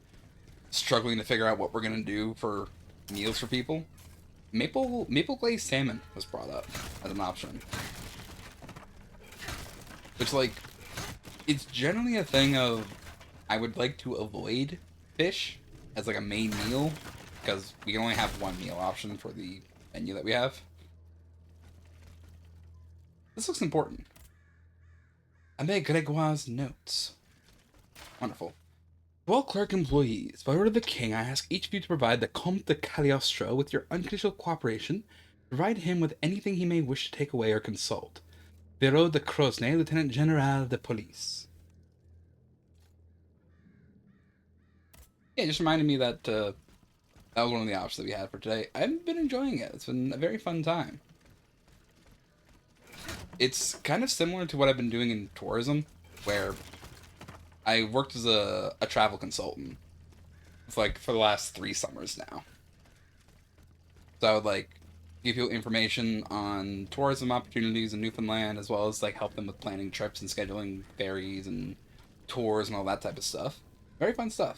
struggling to figure out what we're going to do for meals for people. Maple glazed salmon was brought up as an option. Which, like, it's generally a thing of I would like to avoid fish as, like, a main meal, because we can only have one meal option for the menu that we have. This looks important. Abbe Gregoire's notes. Wonderful. To all clerk employees, by order of the king, I ask each of you to provide the Comte de Cagliostro with your unconditional cooperation, provide him with anything he may wish to take away or consult. Bureau de Crosnay, Lieutenant General de Police. Yeah, it just reminded me that that was one of the options that we had for today. I've been enjoying it. It's been a very fun time. It's kind of similar to what I've been doing in tourism, where I worked as a travel consultant for the last 3 summers now. So I would, like, give you information on tourism opportunities in Newfoundland, as well as, like, help them with planning trips and scheduling ferries and tours and all that type of stuff. Very fun stuff.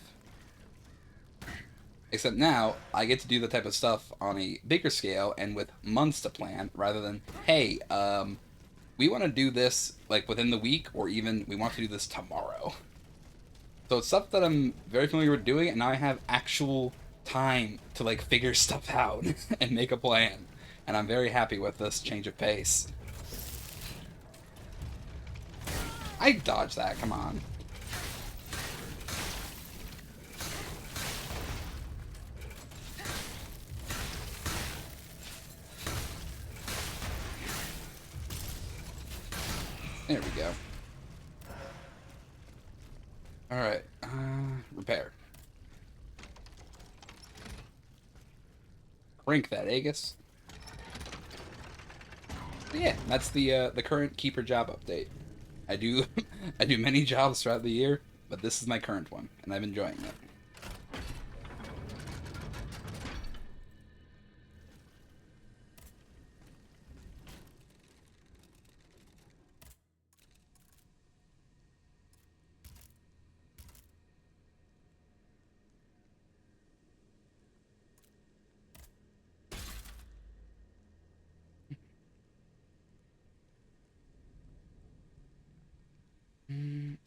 Except now, I get to do the type of stuff on a bigger scale and with months to plan, rather than, hey, we want to do this, like, within the week, or even, we want to do this tomorrow. So it's stuff that I'm very familiar with doing, and now I have actual time to, like, figure stuff out and make a plan. And I'm very happy with this change of pace. I dodged that, come on. There we go. Alright, repair. Crank that, Aegis. Yeah, that's the current keeper job update. I do I do many jobs throughout the year, but this is my current one, and I'm enjoying it.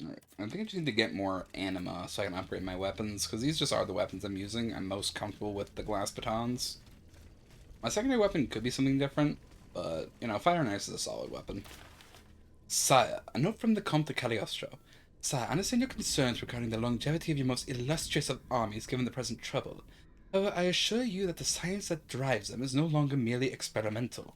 Alright, I think I just need to get more anima so I can upgrade my weapons, because these just are the weapons I'm using. I'm most comfortable with the glass batons. My secondary weapon could be something different, but, you know, Fire and Ice is a solid weapon. Sire, a note from the Comte de Cagliostro. Sire, I understand your concerns regarding the longevity of your most illustrious of armies given the present trouble. However, I assure you that the science that drives them is no longer merely experimental.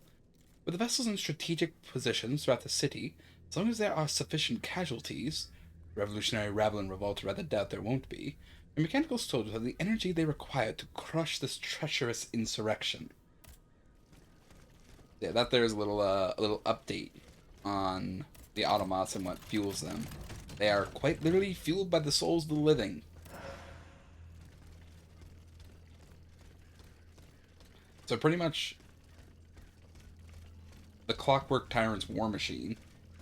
With the vessels in strategic positions throughout the city, as long as there are sufficient casualties, revolutionary rabble and revolt rather doubt there won't be, your mechanical soldiers have the energy they require to crush this treacherous insurrection. Yeah, that there's a little update on the Automats and what fuels them. They are quite literally fueled by the souls of the living. So pretty much, the Clockwork Tyrant's war machine,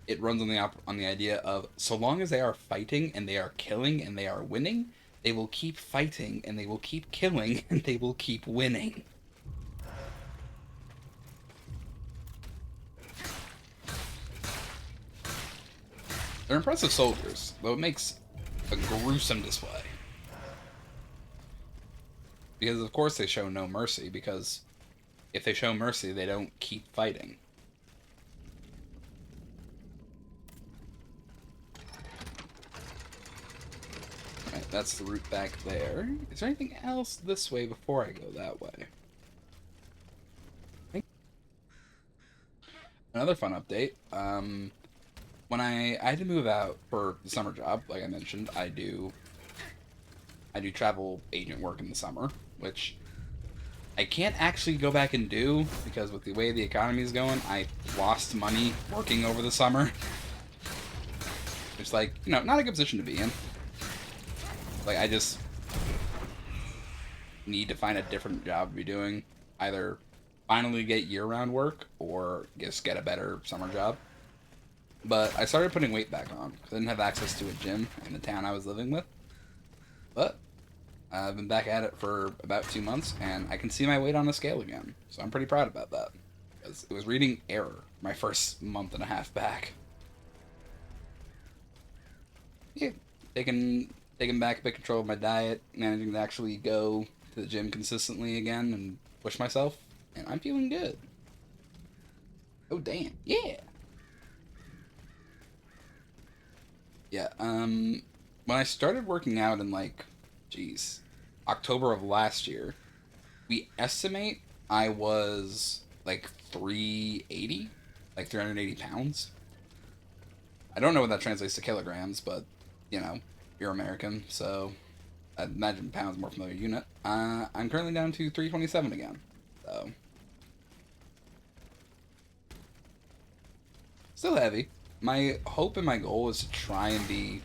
it runs on the idea of, so long as they are fighting and they are killing and they are winning, they will keep fighting and they will keep killing and they will keep winning. They're impressive soldiers, though it makes a gruesome display. Because of course they show no mercy, because if they show mercy, they don't keep fighting. Right. that's the route back there. Is there anything else this way before I go that way? Another fun update. When I had to move out for the summer job, like I mentioned, I do travel agent work in the summer, which I can't actually go back and do because with the way the economy is going, I lost money working over the summer. It's like, you know, not a good position to be in. Like, I just need to find a different job to be doing. Either finally get year-round work or just get a better summer job. But I started putting weight back on because I didn't have access to a gym in the town I was living with. But I've been back at it for about 2 months, and I can see my weight on the scale again. So I'm pretty proud about that. Because it was reading error my first month and a half back. Yeah, taking back a bit control of my diet, managing to actually go to the gym consistently again and push myself, and I'm feeling good. Oh damn, yeah. Yeah, when I started working out in like, geez, October of last year, we estimate I was like 380, like 380 pounds. I don't know what that translates to kilograms, but, you know, you're American, so I'd imagine pounds more familiar unit. I'm currently down to 327 again, so. Still heavy. My hope and my goal is to try and be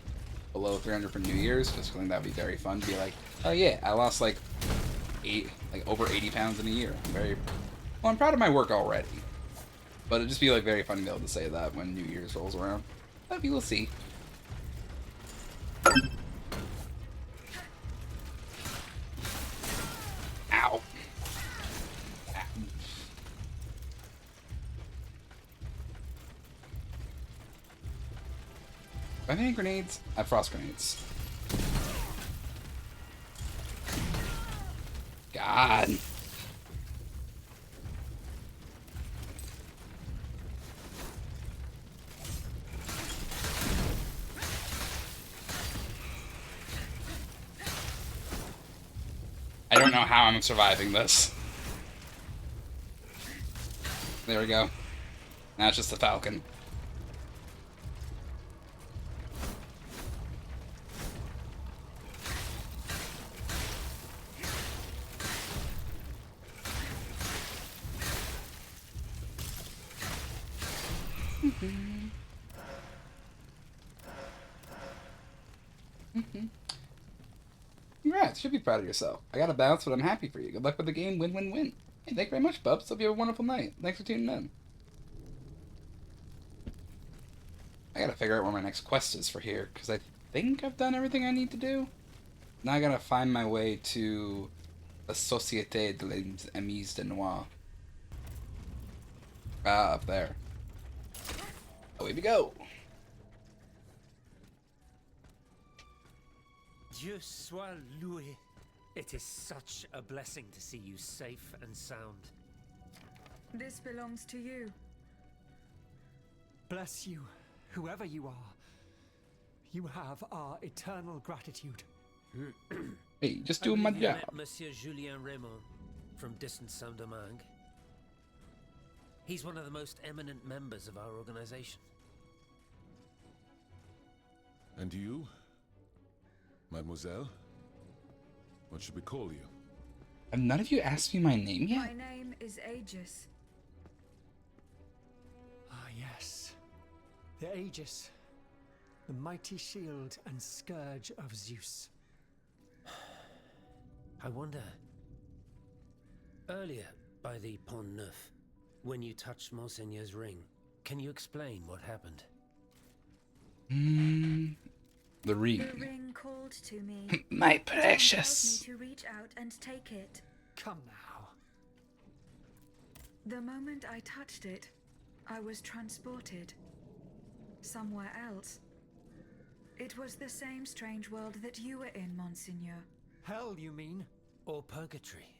below 300 for New Year's, just because I think that would be very fun to be like, oh yeah, I lost like over 80 pounds in a year. I'm proud of my work already, but it'd just be like very fun to be able to say that when New Year's rolls around. But we will see. Ow. Do I have any grenades? I have frost grenades. God. I don't know how I'm surviving this. There we go. Now it's just the Falcon. Congrats, you should be proud of yourself. I gotta bounce, but I'm happy for you. Good luck with the game. Win, win, win. Hey, thank you very much, Bubs. Hope you have a wonderful night. Thanks for tuning in. I gotta figure out where my next quest is for here, because I think I've done everything I need to do. Now I gotta find my way to the Societe de les Amis de Noirs. Ah, up there. Away we go. Dieu soit loué. It is such a blessing to see you safe and sound. This belongs to you. Bless you, whoever you are. You have our eternal gratitude. Hey, just doing my I believe you job. met Monsieur Julien Raimond from distant Saint-Domingue. He's one of the most eminent members of our organization. And you? Mademoiselle? What should we call you? Have none of you asked me my name yet? My name is Aegis. Ah, yes. The Aegis. The mighty shield and scourge of Zeus. I wonder... Earlier, by the Pont Neuf, when you touched Monseigneur's ring, can you explain what happened? The ring. The ring called to me. My It precious. compelled me to reach out and take it. Come now. The moment I touched it, I was transported. Somewhere else. It was the same strange world that you were in, Monseigneur. Hell, you mean? Or purgatory?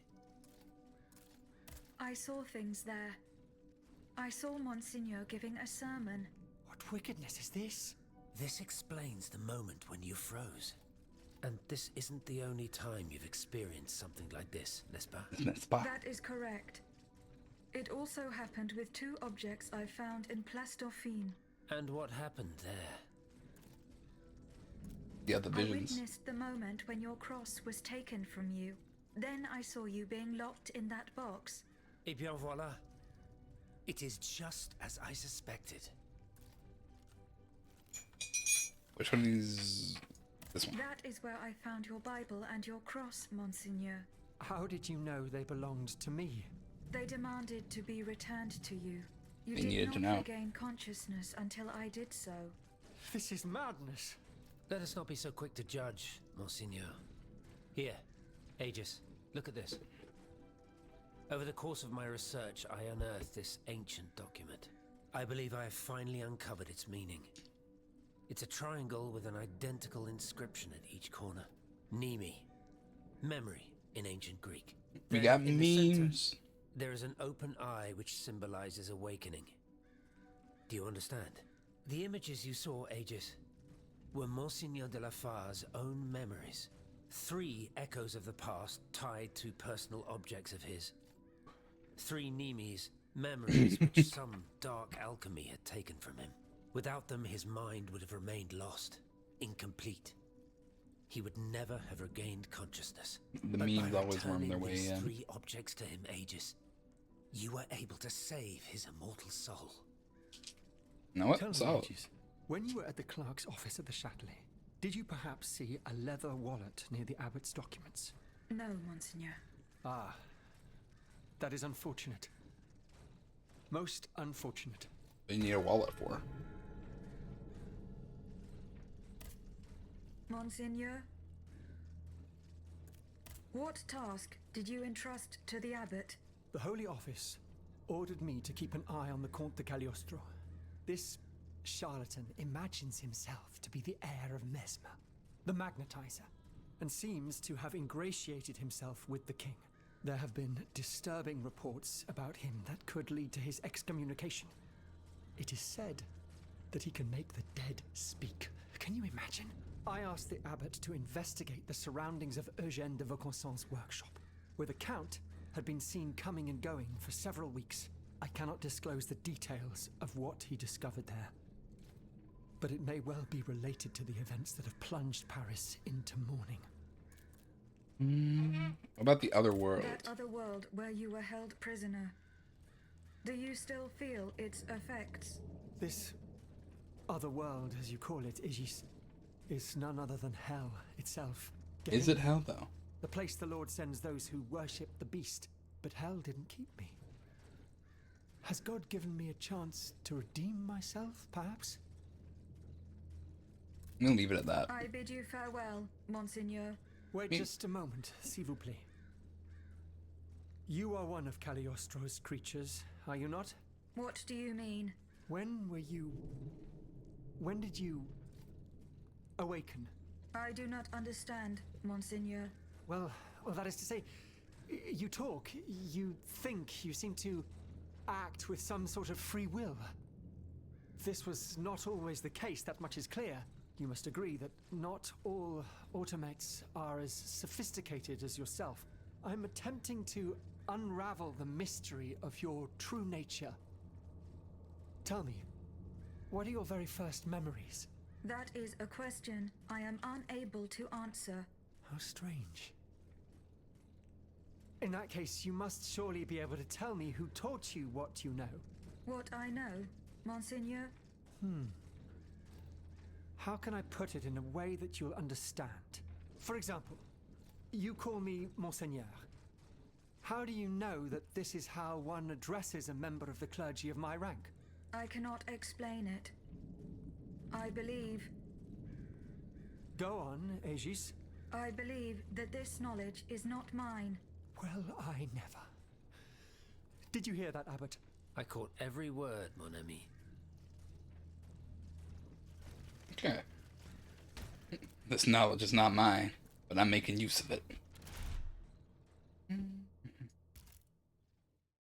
I saw things there. I saw Monseigneur giving a sermon. What wickedness is this? This explains the moment when you froze. And this isn't the only time you've experienced something like this, n'est-ce pas? N'est-ce pas? That is correct. It also happened with 2 objects I found in Place Dauphine. And what happened there? The other I visions. witnessed the moment when your cross was taken from you. Then I saw you being locked in that box. Eh bien voilà. It is just as I suspected. Which one is this one? That is where I found your Bible and your cross, Monseigneur. How did you know they belonged to me? They demanded to be returned to you. You They did needed not to know. regain consciousness until I did so. This is madness. Let us not be so quick to judge, Monseigneur. Here, Aegis, look at this. Over the course of my research, I unearthed this ancient document. I believe I have finally uncovered its meaning. It's a triangle with an identical inscription at each corner. Nemi. Memory in ancient Greek. We Then got in the center, memes. there is an open eye which symbolizes awakening. Do you understand? The images you saw, Aegis, were Monseigneur de la Far's own memories. 3 echoes of the past tied to personal objects of his. 3 Nemes, memories which some dark alchemy had taken from him. Without them, his mind would have remained lost, incomplete. He would never have regained consciousness. The But memes by always worm their returning way these in. 3 objects to him, Aegis, you were able to save his immortal soul. You know what? Tell me, Solid. Aegis, when you were at the clerk's office at the Châtelet, did you perhaps see a leather wallet near the abbot's documents? No, Monseigneur. Ah, that is unfortunate. Most unfortunate. What do you need a wallet for? Monseigneur? What task did you entrust to the abbot? The Holy Office ordered me to keep an eye on the Comte de Cagliostro. This charlatan imagines himself to be the heir of Mesmer, the magnetizer, and seems to have ingratiated himself with the king. There have been disturbing reports about him that could lead to his excommunication. It is said that he can make the dead speak. Can you imagine? I asked the abbot to investigate the surroundings of Eugène de Vaucanson's workshop, where the Count had been seen coming and going for several weeks. I cannot disclose the details of what he discovered there, but it may well be related to the events that have plunged Paris into mourning. What about the other world? That other world where you were held prisoner. Do you still feel its effects? This other world, as you call it, Aegis, is none other than hell itself. Is it hell though? The place the Lord sends those who worship the beast, but hell didn't keep me. Has God given me a chance to redeem myself, perhaps? I'm gonna leave it at that. I bid you farewell, Monseigneur. Wait just a moment, s'il vous plaît. You are one of Cagliostro's creatures, are you not? What do you mean? When did you awaken? I do not understand, Monseigneur. Well, that is to say, you talk, you think, you seem to act with some sort of free will. This was not always the case, that much is clear. You must agree that not all automates are as sophisticated as yourself. I'm attempting to unravel the mystery of your true nature. Tell me, what are your very first memories? That is a question I am unable to answer. How strange. In that case, you must surely be able to tell me who taught you what you know. What I know, Monseigneur? How can I put it in a way that you'll understand? For example, you call me Monseigneur. How do you know that this is how one addresses a member of the clergy of my rank? I cannot explain it. I believe... Go on, Aegis. I believe that this knowledge is not mine. Well, I never. Did you hear that, Abbot? I caught every word, mon ami. Okay. This knowledge is not mine, but I'm making use of it.